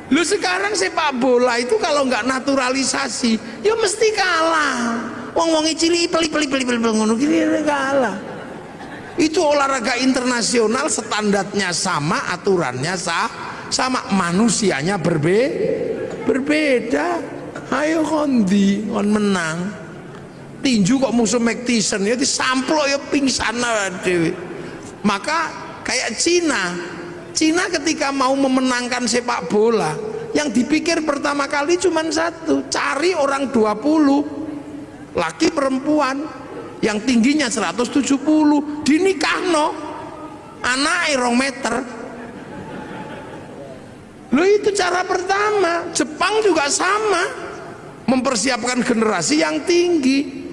Lu sekarang sepak bola itu kalau nggak naturalisasi, ya mesti kalah. Wong-wong cilik peli ngono gini kalah. Itu olahraga internasional, standarnya sama, aturannya sama, manusianya berbeda. Ayo kondi, kon menang. Tinju kok musuh Mike Tyson ya disamplok ya pingsan dewe. Maka kayak Cina ketika mau memenangkan sepak bola, yang dipikir pertama kali cuma satu, cari orang 20 laki perempuan yang tingginya 170 dinikahno anak 2 meter. Loh itu cara pertama. Jepang juga sama, mempersiapkan generasi yang tinggi.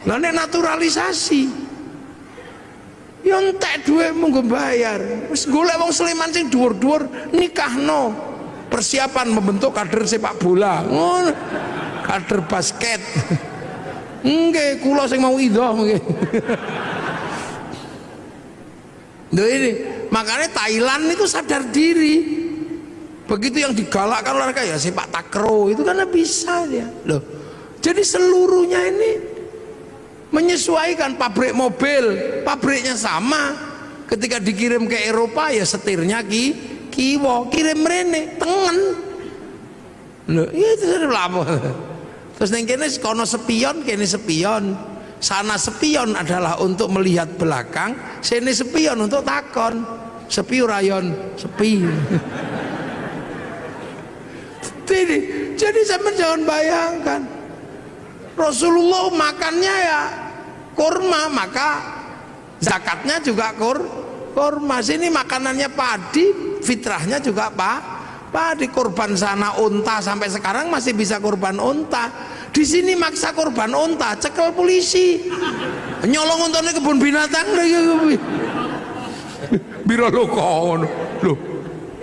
Lah nek naturalisasi ya entek duwe monggo bayar. Wis golek wong Sleman sing dhuwur-dhuwur nikahno. Persiapan membentuk kader sepak bola. Ngono. Kader basket. Nggih, kula sing mau idhoh nggih. Lho ini, makanya Thailand itu sadar diri. Begitu yang digalakkan olahraga ya sepak takraw itu karena bisa dia. Loh. Jadi seluruhnya ini menyesuaikan. Pabrik mobil, pabriknya sama. Ketika dikirim ke Eropa ya setirnya kiwo, kirim rene tengen. Loh, itu sudah apa? Terus ning kene kono spion, kene spion. Sana spion adalah untuk melihat belakang, sini spion untuk takon. Sepi rayon, sepi. Jadi sampean jangan bayangkan. Rasulullah makannya ya kurma, maka zakatnya juga kurma. Sini makanannya padi, fitrahnya juga padi. Kurban sana unta, sampai sekarang masih bisa kurban unta. Di sini maksa kurban unta, cekel polisi. Nyolong untane kebun binatang lagi. Biro lo kono. Loh.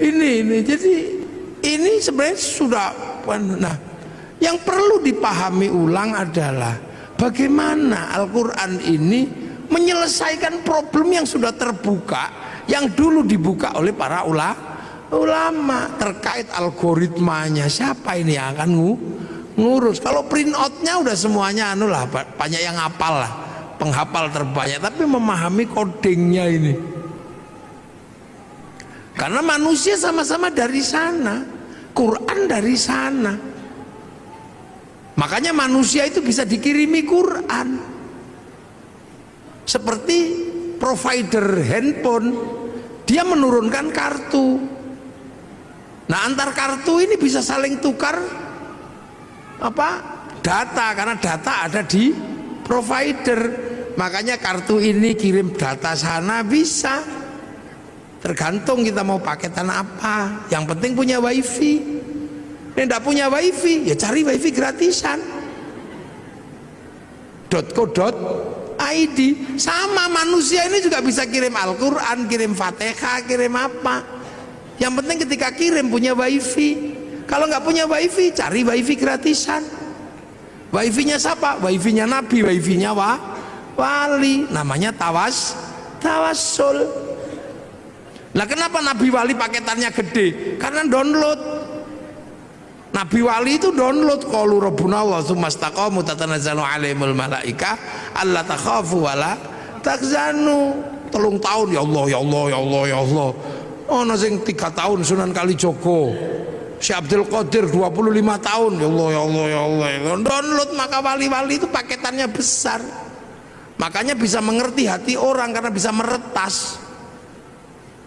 Ini jadi ini sebenarnya sudah, nah, yang perlu dipahami ulang adalah bagaimana Al-Qur'an ini menyelesaikan problem yang sudah terbuka, yang dulu dibuka oleh para ulama terkait algoritmanya. Siapa ini yang akan ngurus? Kalau print outnya udah semuanya anu lah, banyak yang hafal lah, penghafal terbanyak, tapi memahami codingnya ini. Karena manusia sama-sama dari sana, Quran dari sana. Makanya manusia itu bisa dikirimi Quran. Seperti provider handphone, dia menurunkan kartu. Nah, antar kartu ini bisa saling tukar data, karena data ada di provider. Makanya kartu ini kirim data sana bisa. Tergantung kita mau paketan apa. Yang penting punya wifi. Tidak punya wifi, ya cari wifi gratisan. .co.id. Sama manusia ini juga bisa kirim Al-Quran, kirim Fatihah, kirim apa. Yang penting ketika kirim punya wifi. Kalau nggak punya wifi, cari wifi gratisan. Wifi-nya siapa? Wifi-nya Nabi, wifi-nya wali. Namanya tawassul. Nah, kenapa Nabi Wali paketannya gede? Karena download. Nabi Wali itu download. Qalu rabbuna wa tsumastaqamu tatanazzalu alaihimul malaika alla takhafu wala tahzanu. 3 tahun ya Allah ya Allah ya Allah ya Allah. Ono sing 3 tahun Sunan Kalijogo. Syekh Abdul Qadir 25 tahun ya Allah ya Allah ya Allah. Download, maka wali-wali itu paketannya besar. Makanya bisa mengerti hati orang karena bisa meretas.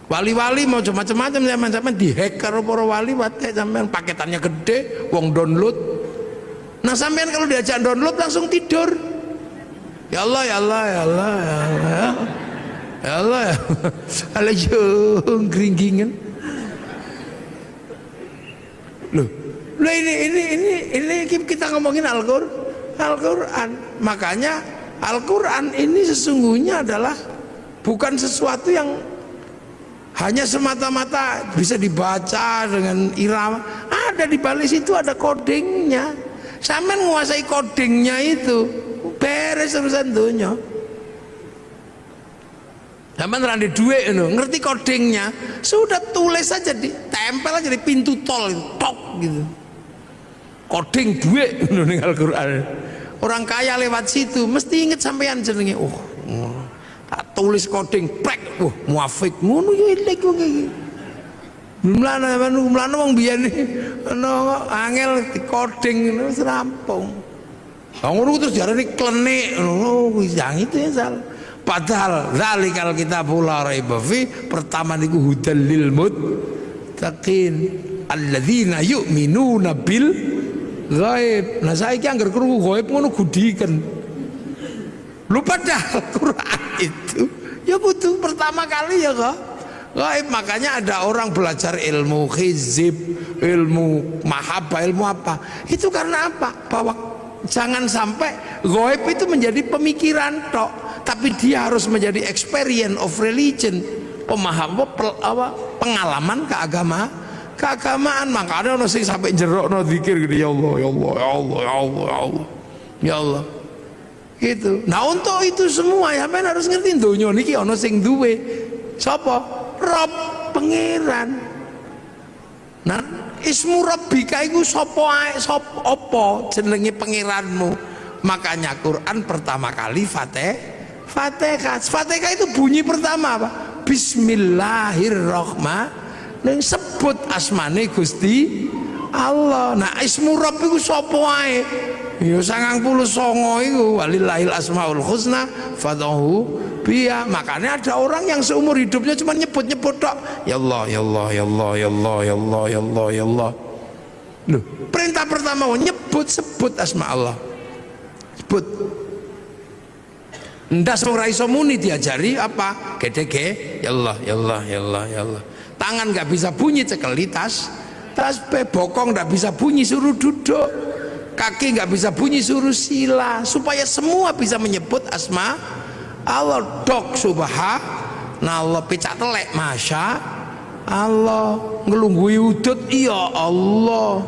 Wali-wali mau macam-macam, sampai dihack karo para wali, sampean paketannya gede, wong download. Nah, sampean kalau diajak download langsung tidur. Ya Allah ya Allah ya Allah ya Allah ya Allah ya Allah gringgingan. Loh ini kita ngomongin Al-Quran. Makanya Al-Quran ini sesungguhnya adalah bukan sesuatu yang hanya semata-mata bisa dibaca dengan irama. Ada di balik situ ada codingnya. Sampean menguasai codingnya itu, beres urusan dunia. Sampean randi duit itu, ngerti codingnya, sudah tulis aja, ditempel aja di pintu tol itu, tok gitu. Coding duit ning Al-Qur'an. Orang kaya lewat situ mesti inget sampean jenenge. Tak tulis coding prek, muafik ngono yo elek kok iki. Mlane wong biyen ana angel di coding wis rampung. Ngono terus diarani klenik ngono kuwi yang itu ya salah. Padahal zalikal kitabul la raiba fi, pertama niku hudal lil muttaqin alladzina yu'minuna bil ghaib. Nah saiki anggar krungu ghaib ngono gudiken. Lupa dah Al-Quran itu ya butuh pertama kali ya kok gaib. Makanya ada orang belajar ilmu hizib, ilmu mahabbah, ilmu apa itu karena apa? Bahwa jangan sampai gaib itu menjadi pemikiran tok, tapi dia harus menjadi experience of religion, pengalaman keagamaan. Makanya ono sing sampai jerokno zikir gitu, ya Allah ya Allah ya Allah ya Allah ya Allah ya Allah gitu. Nah, untuk itu semua ya men harus ngerti donya niki ana sing duwe sapa? Rob, pangeran. Nah, ismu rabbika iku sapa ae, sapa apa jenenge pangeranmu. Makanya Quran pertama kali Fatihah. Fatihah itu bunyi pertama apa? Bismillahirrahmanirrahim. Sebut asmane Gusti Allah. Nah ismu Rabb iku sapa wae? Ya 99 iku walillahil asmaul husna fad'uhu biya. Makanya ada orang yang seumur hidupnya cuma nyebut-nyebut tok. Ya Allah, ya Allah, ya Allah, ya Allah, ya Allah, ya Allah, ya Allah. Loh, perintah pertama sebut asma Allah. Sebut. Ndas ora iso muni diajari apa? Gede-gede, ya Allah, ya Allah, ya Allah, ya Allah. Tangan nggak bisa bunyi cekeli tas bokong nggak bisa bunyi suruh duduk, kaki nggak bisa bunyi suruh sila, supaya semua bisa menyebut asma Allah. Dok subhanallah, pecak telek masya Allah, ngelunggui udut iya Allah.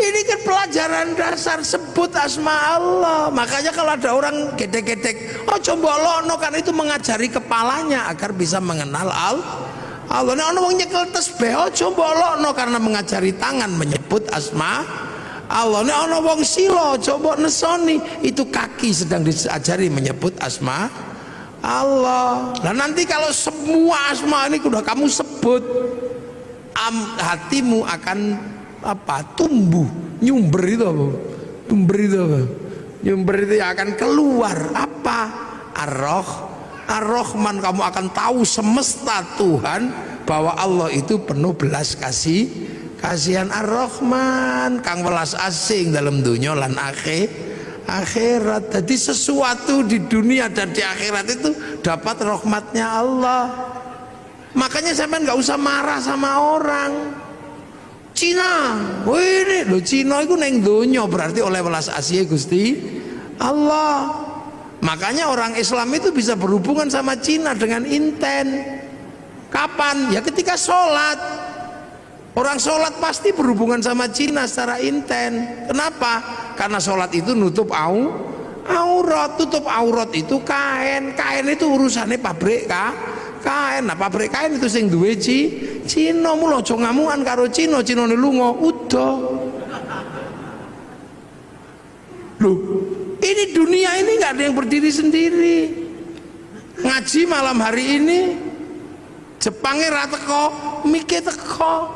Ini kan pelajaran dasar, sebut asma Allah. Makanya kalau ada orang gedek-gedek, oh coba lono, kan itu mengajari kepalanya agar bisa mengenal Allah. Nek ono wong nyekel tasbih, oh coba lono, karena mengajari tangan menyebut asma Allah. Nek ono wong sila, coba nesoni, itu kaki sedang diajari menyebut asma Allah. Nah nanti kalau semua asma ini sudah kamu sebut, hatimu akan apa? Tumbuh, nyumber itu apa? Nyumber itu akan keluar apa? Ar-Rahman. Kamu akan tahu semesta Tuhan bahwa Allah itu penuh belas kasihan. Ar-Rahman kang welas asing dalam dunia lan akhirat. Jadi sesuatu di dunia dan di akhirat itu dapat rahmatnya Allah. Makanya sampean nggak usah marah sama orang. Cina, ini lo Cina itu neng donya, berarti oleh welas asih Gusti Allah. Makanya orang Islam itu bisa berhubungan sama Cina dengan inten. Kapan? Ya ketika sholat. Orang sholat pasti berhubungan sama Cina secara inten. Kenapa? Karena sholat itu nutup aurat. Tutup aurat itu kain. Kain itu urusannya pabrik kain. Nah pabrik kain itu sing duwe Cina. Mula aja ngamukan karo Cina ne lunga udah. Loh, ini dunia ini nggak ada yang berdiri sendiri. Ngaji malam hari ini Jepangnya ra teko, mike teko.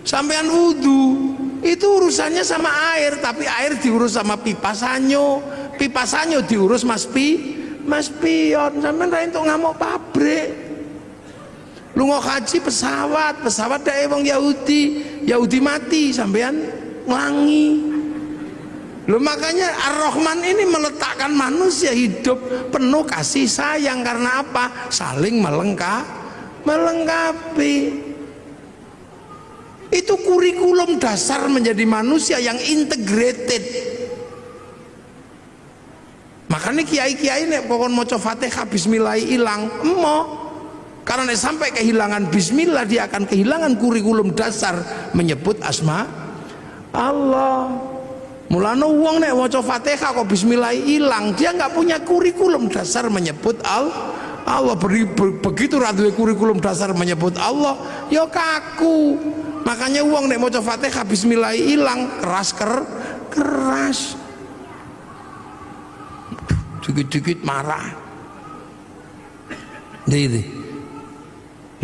Sampean wudu itu urusannya sama air, tapi air diurus sama pipa sanyo diurus Mas Pion. Sampean ra entuk ngamuk pabrik. Lunga haji pesawat dae wong Yahudi mati sampean nglangi. Loh makanya Ar-Rahman ini meletakkan manusia hidup penuh kasih sayang. Karena apa? Saling melengkapi. Itu kurikulum dasar menjadi manusia yang integrated. Makanya kiai-kiai nek pokon maca Fatihah bismillah ilang karena nek sampai kehilangan bismillah, dia akan kehilangan kurikulum dasar menyebut asma Allah. Mulane wong nek maca Fatihah kok bismillah ilang, dia nggak punya kurikulum dasar menyebut Allah. Begitu ra duwe kurikulum dasar menyebut Allah, ya kaku. Makanya wong nek maca Fatihah bismillah ilang, keras. Dikit-dikit marah. Nah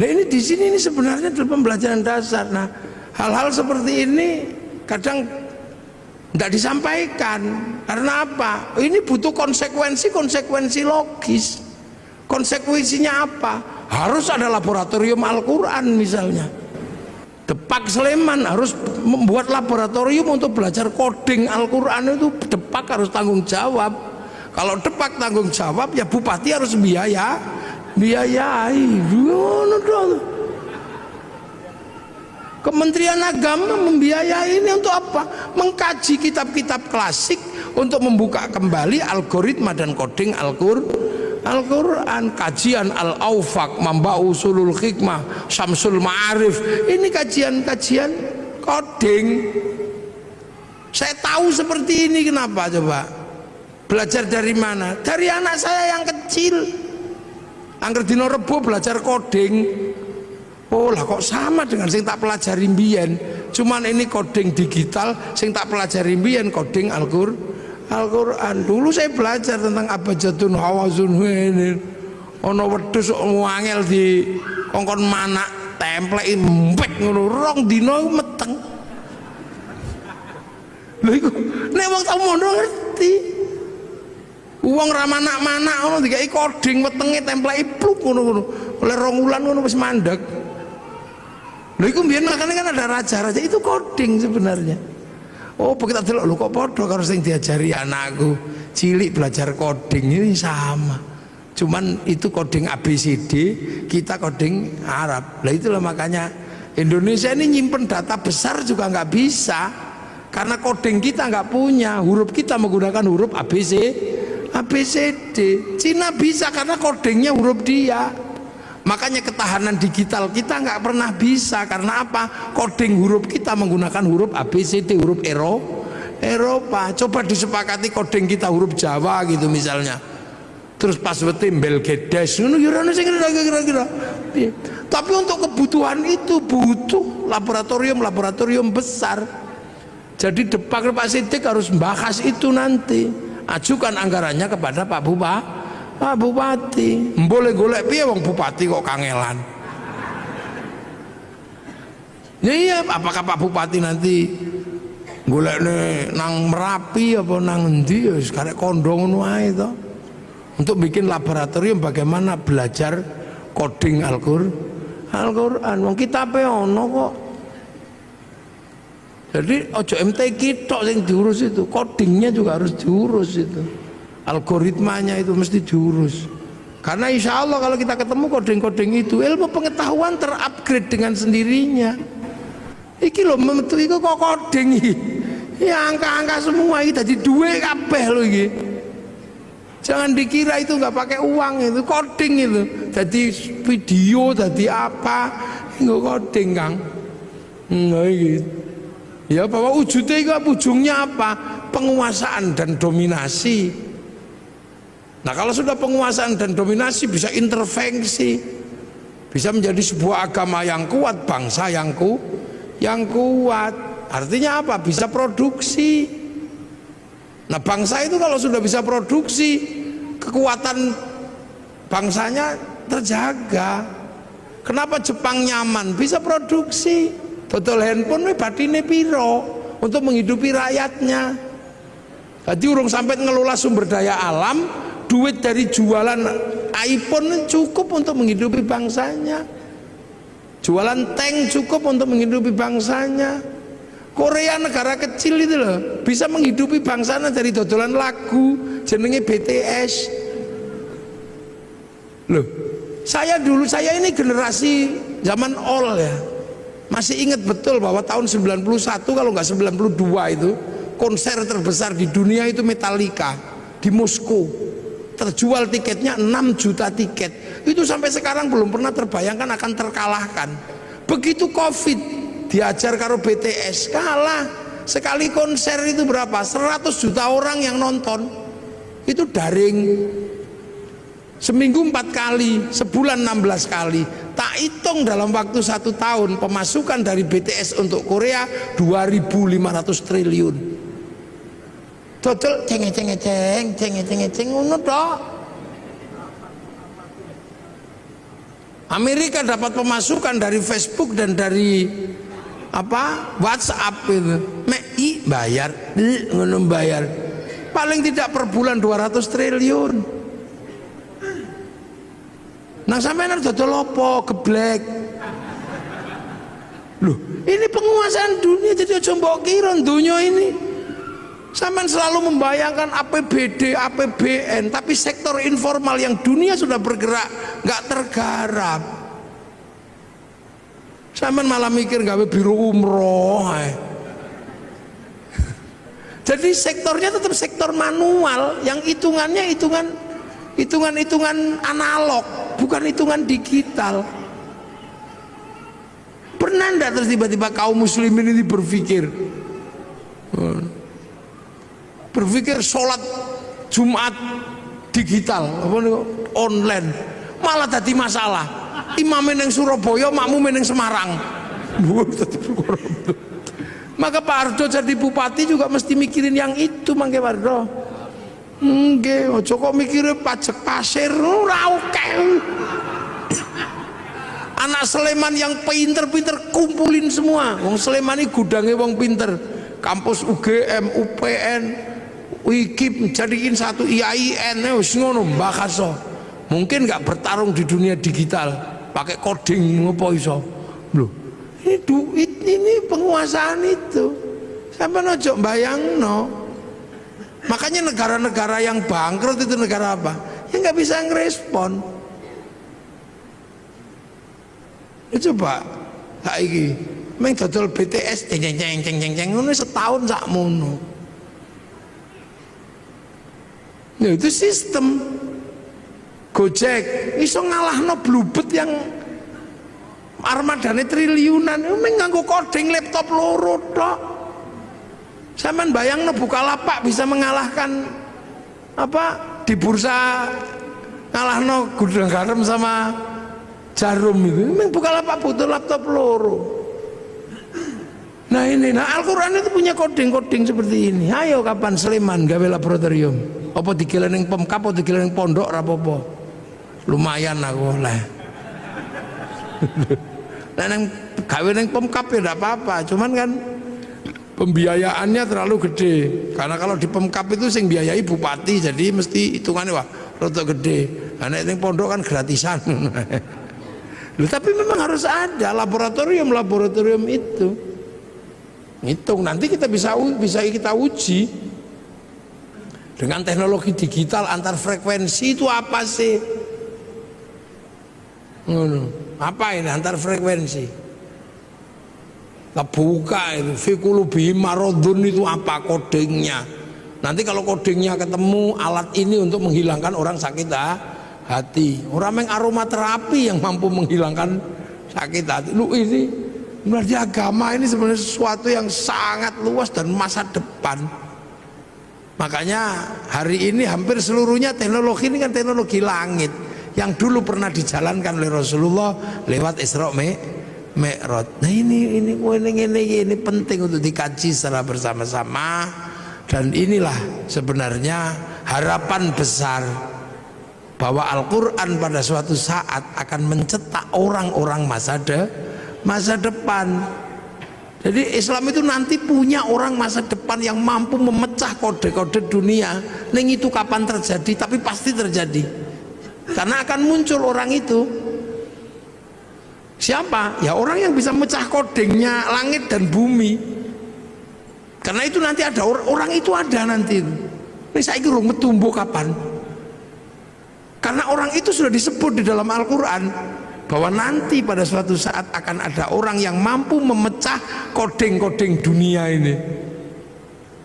ini di sini ini sebenarnya adalah pembelajaran dasar. Nah, hal-hal seperti ini kadang tidak disampaikan. Karena apa? Ini butuh konsekuensi logis. Konsekuensinya apa? Harus ada laboratorium Al-Quran misalnya. Depak Sleman harus membuat laboratorium untuk belajar coding Al-Quran. Itu Depak harus tanggung jawab. Kalau Depak tanggung jawab, ya bupati harus biayai. Kementerian Agama membiayai ini untuk apa? Mengkaji kitab-kitab klasik untuk membuka kembali algoritma dan coding Al-Quran. Kajian Al-Aufaq, Mamba'u Usulul Hikmah, Syamsul Ma'arif, ini kajian-kajian coding. Saya tahu seperti ini, kenapa coba? Belajar dari mana? Dari anak saya yang kecil. Angger dina Rebo belajar coding. Oh lah kok sama dengan sing tak pelajari mbiyen. Cuman ini coding digital, sing tak pelajari mbiyen coding Al-Quran. Dulu saya belajar tentang abjadun hawazun ini. Ono wedhus angel di kongkon manak templeki mbek ngono rong dina meteng. Lha iku nek wong tau mondho ngerti. Wong ra manak-manak ngono dikai coding wetenge templeki pluk ngono-ngono. Oleh 2 wulan ngono wis mandeg. Lha iku mbiyen makane kan ada raja-raja itu coding sebenarnya. Oh, begitu delok lho kok padha karo sing diajari anakku. Cilik belajar coding ini sama. Cuman itu coding ABCD, kita coding Arab. Lah itulah makanya Indonesia ini nyimpen data besar juga nggak bisa. Karena coding kita nggak punya, huruf kita menggunakan huruf ABCD. Cina bisa karena codingnya huruf dia. Makanya ketahanan digital kita nggak pernah bisa karena apa? Coding huruf kita menggunakan huruf ABCD, huruf Eropa. Coba disepakati coding kita huruf Jawa gitu misalnya. Terus pas bel gedes ngono kira-kira. Tapi untuk kebutuhan itu butuh laboratorium besar. Jadi Pak Siddiq harus membahas itu nanti. Ajukan anggarannya kepada Pak Bupati. Boleh golek piye wong bupati kok kangelan. Ya iya, apakah Pak Bupati nanti golekne nang Merapi apa nang endi ya wis karek kondo ngono ae to. Untuk bikin laboratorium bagaimana belajar coding Al-Qur'an. Wong kitabe ono kok. Jadi ojo MTQ tok sing diurus itu, codingnya juga harus diurus itu. Algoritmanya itu mesti diurus. Karena insya Allah kalau kita ketemu coding-coding itu, ilmu pengetahuan terupgrade dengan sendirinya. Iki lho metu iku kok coding iki. Ya angka-angka semua iki dadi duwe kabeh lho iki. Jangan dikira itu nggak pakai uang, itu coding itu. Jadi video, jadi apa, nggak coding Kang. Nggak gitu. Ya bahwa ujungnya apa? Penguasaan dan dominasi. Nah kalau sudah penguasaan dan dominasi bisa intervensi, bisa menjadi sebuah agama yang kuat, bangsa yang kuat. Artinya apa? Bisa produksi. Nah bangsa itu kalau sudah bisa produksi, kekuatan bangsanya terjaga. Kenapa Jepang nyaman? Bisa produksi. Total handphone batine piro untuk menghidupi rakyatnya. Jadi urung sampai ngelola sumber daya alam, duit dari jualan iPhone cukup untuk menghidupi bangsanya. Jualan tank cukup untuk menghidupi bangsanya. Korea negara kecil itu loh bisa menghidupi bangsanya dari dodolan lagu jenenge BTS. Loh, saya ini generasi zaman all ya. Masih ingat betul bahwa tahun 91 kalau nggak 92 itu konser terbesar di dunia itu Metallica di Moskow. Terjual tiketnya 6 juta tiket. Itu sampai sekarang belum pernah terbayangkan akan terkalahkan. Begitu Covid diajar karo BTS kalah. Sekali konser itu berapa? 100 juta orang yang nonton. Itu daring. Seminggu 4 kali, sebulan 16 kali. Tak hitung dalam waktu 1 tahun pemasukan dari BTS untuk Korea 2.500 triliun. Total ceng ngono tok. Amerika dapat pemasukan dari Facebook dan dari WhatsApp itu. MEI bayar, ngono bayar. Paling tidak per bulan 200 triliun. Nang sampeyan dodol apa? Geblek. Loh, ini penguasaan dunia jadi aja mbok kira dunia ini. Sampeyan selalu membayangkan APBD, APBN, tapi sektor informal yang dunia sudah bergerak nggak tergarap. Sampeyan malah mikir gawe biro umroh. Jadi sektornya tetap sektor manual yang hitungannya hitungan analog, bukan hitungan digital. Pernah enggak terus tiba-tiba kaum muslimin ini berpikir sholat Jumat digital online malah tadi masalah. Imam yang Surabaya, makmum yang Semarang. Maka Pak Ardo jadi bupati juga mesti mikirin yang itu, mangke Pak Ardo. Nggih, aja kok mikire pajak pasir ora oke. Anak Sleman yang pinter-pinter kumpulin semua. Wong Sleman ini gudangnya wong pinter. Kampus UGM, UPN, UIKIP jadiin satu IAIN, wis ngono mbakaso. Mungkin nggak bertarung di dunia digital, pakai coding ngopo iso. Loh, ini duit, ini penguasaan itu. Sampai ojo bayangno. Makanya negara-negara yang bangkrut itu negara apa? Ya nggak bisa ngerespon. Coba saiki meng dodol BTS ceng ngono setahun sakmono. Ya itu sistem. Gojek iso ngalahno Bluebird yang armadane triliunan meng nganggo coding laptop loro tok. Sampeyan bayangno Bukalapak bisa mengalahkan apa di bursa ngalahno Gudang Garam sama Jarum itu. Memang Bukalapak butuh laptop loro. Nah ini, Al-Quran itu punya coding-coding seperti ini. Ayo kapan Sleman gawe laboratorium? Apa dikilen ning Pemkap, apa dikilen ning pondok rapopo? Lumayan aku lah. Nah nang gawe ning Pemkap ya tidak apa-apa. Cuman kan pembiayaannya terlalu gede. Karena kalau di Pemkap itu sing biayai bupati, jadi mesti hitungannya wah rada gede. Nah ning pondok kan gratisan. Loh, tapi memang harus ada laboratorium itu. Hitung nanti kita bisa kita uji dengan teknologi digital antar frekuensi itu apa sih? Apa ini antar frekuensi? Kita buka itu fikulubi marodun itu apa kodingnya? Nanti kalau kodingnya ketemu alat ini untuk menghilangkan orang sakit hati, orang yang aromaterapi yang mampu menghilangkan sakit hati. Lu ini berarti agama ini sebenarnya sesuatu yang sangat luas dan masa depan. Makanya hari ini hampir seluruhnya teknologi ini kan teknologi langit yang dulu pernah dijalankan oleh Rasulullah lewat Isra Mi'raj. Nah ini penting untuk dikaji secara bersama-sama, dan inilah sebenarnya harapan besar bahwa Al-Quran pada suatu saat akan mencetak orang-orang masa depan. Jadi Islam itu nanti punya orang masa depan yang mampu memecah kode-kode dunia. Neng itu kapan terjadi? Tapi pasti terjadi. Karena akan muncul orang itu. Siapa? Ya orang yang bisa mecah kodingnya langit dan bumi. Karena itu nanti ada orang itu ada nanti. Ini saya kira metumbuh kapan? Karena orang itu sudah disebut di dalam Al-Quran bahwa nanti pada suatu saat akan ada orang yang mampu memecah koding-koding dunia ini.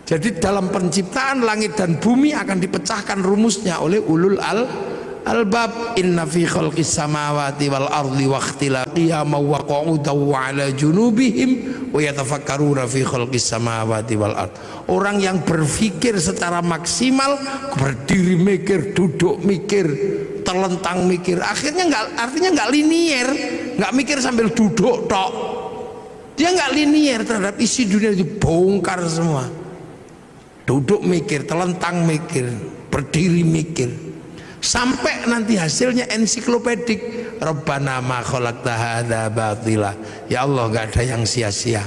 Jadi dalam penciptaan langit dan bumi akan dipecahkan rumusnya oleh ulul albab. Inna fi khalqis samawati wal ardi wa ikhtilafi qiyama wa qu'udan wa ala junubihim wa yatafakkaruna fi khalqis samawati wal ard. Orang yang berpikir secara maksimal, berdiri mikir, duduk mikir, terlentang mikir, artinya nggak linier, nggak mikir sambil duduk tok. Dia nggak linier terhadap isi dunia itu, bongkar semua. Duduk mikir, terlentang mikir, berdiri mikir, sampai nanti hasilnya ensiklopedik. Rabbana ma khalaqta hadza batila. Ya Allah, nggak ada yang sia-sia.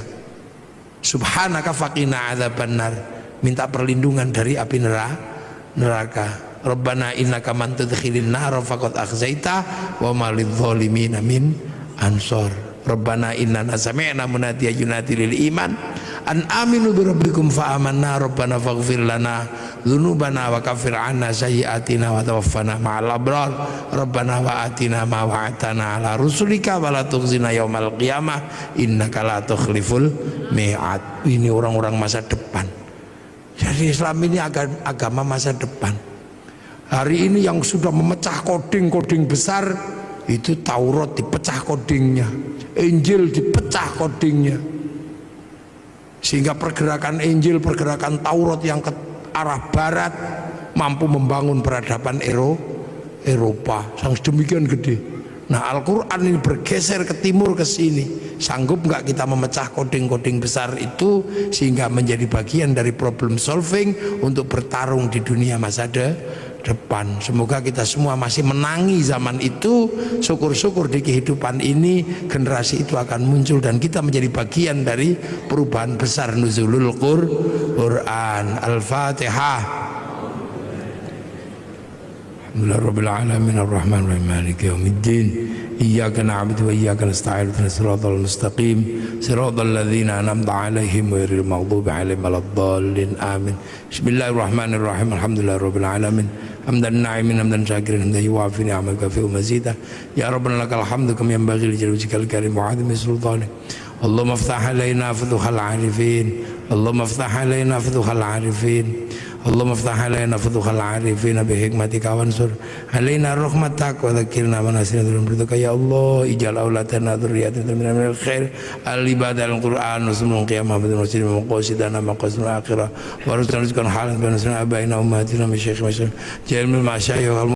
Subhanaka faqina adzabannar. Minta perlindungan dari api neraka. Rabbana innaka man tudkhilin nar faqad akhzaita wa ma lidh-dhalimin min ansor. Rabbana innana sami'na munadiyan yunadi lil iman an aminu bi rabbikum fa amanna rabbana faghfir lana dzunubana wa kaffir 'anna sayyi'atina wa tawaffana ma'al abrar. Rabbana wa atina ma wa'adtana 'ala rusulika wa la tukhzina yaumal qiyamah innaka la tukhliful mi'ad. Ini orang-orang masa depan. Jadi Islam ini agama masa depan. Hari ini yang sudah memecah koding-koding besar itu Taurat dipecah kodingnya, Injil dipecah kodingnya, sehingga pergerakan Injil, pergerakan Taurat yang ke arah barat mampu membangun peradaban Eropa yang sedemikian gede. Nah Al-Quran ini bergeser ke timur ke sini. Sanggup nggak kita memecah koding-koding besar itu sehingga menjadi bagian dari problem solving untuk bertarung di dunia masa depan. Semoga kita semua masih menangi zaman itu. Syukur-syukur di kehidupan ini generasi itu akan muncul dan kita menjadi bagian dari perubahan besar nuzulul Quran. Al-Fatihah. Alhamdulillahirabbil alamin arrahmanir rahim maliki yaumiddin iyyaka na'budu wa iyyaka nasta'in ihdinas siratal mustaqim siratal ladzina an'amta 'alaihim ghairil maghdubi 'alaihim waladdallin amin. Bismillahirrahmanirrahim alhamdulillahirabbil alamin hamdan na'imin hamdan syakirin hamdan yuwafi ni'amaka fi mazidah ya rabbana lakal hamdu kama yanbaghi li jalali karim wa 'azimi sultanik. Allahumma iftah 'alaina futuhal 'arifin Allahumma iftah 'alaina futuhal 'arifin Allahumma iftah alaina futuhal arifin bihikmatika wansur alaina rahmatak wa dzakirna manasina dzikruka ya Allah ij'al auladana dzurriyyatan minal khair al ibadal quran wasmul qiyamah bidun wasil maqasidana maqasidul akhirah wa rizqan halan baina abaina ummatina min syekh masyayikh jalmul masyayikh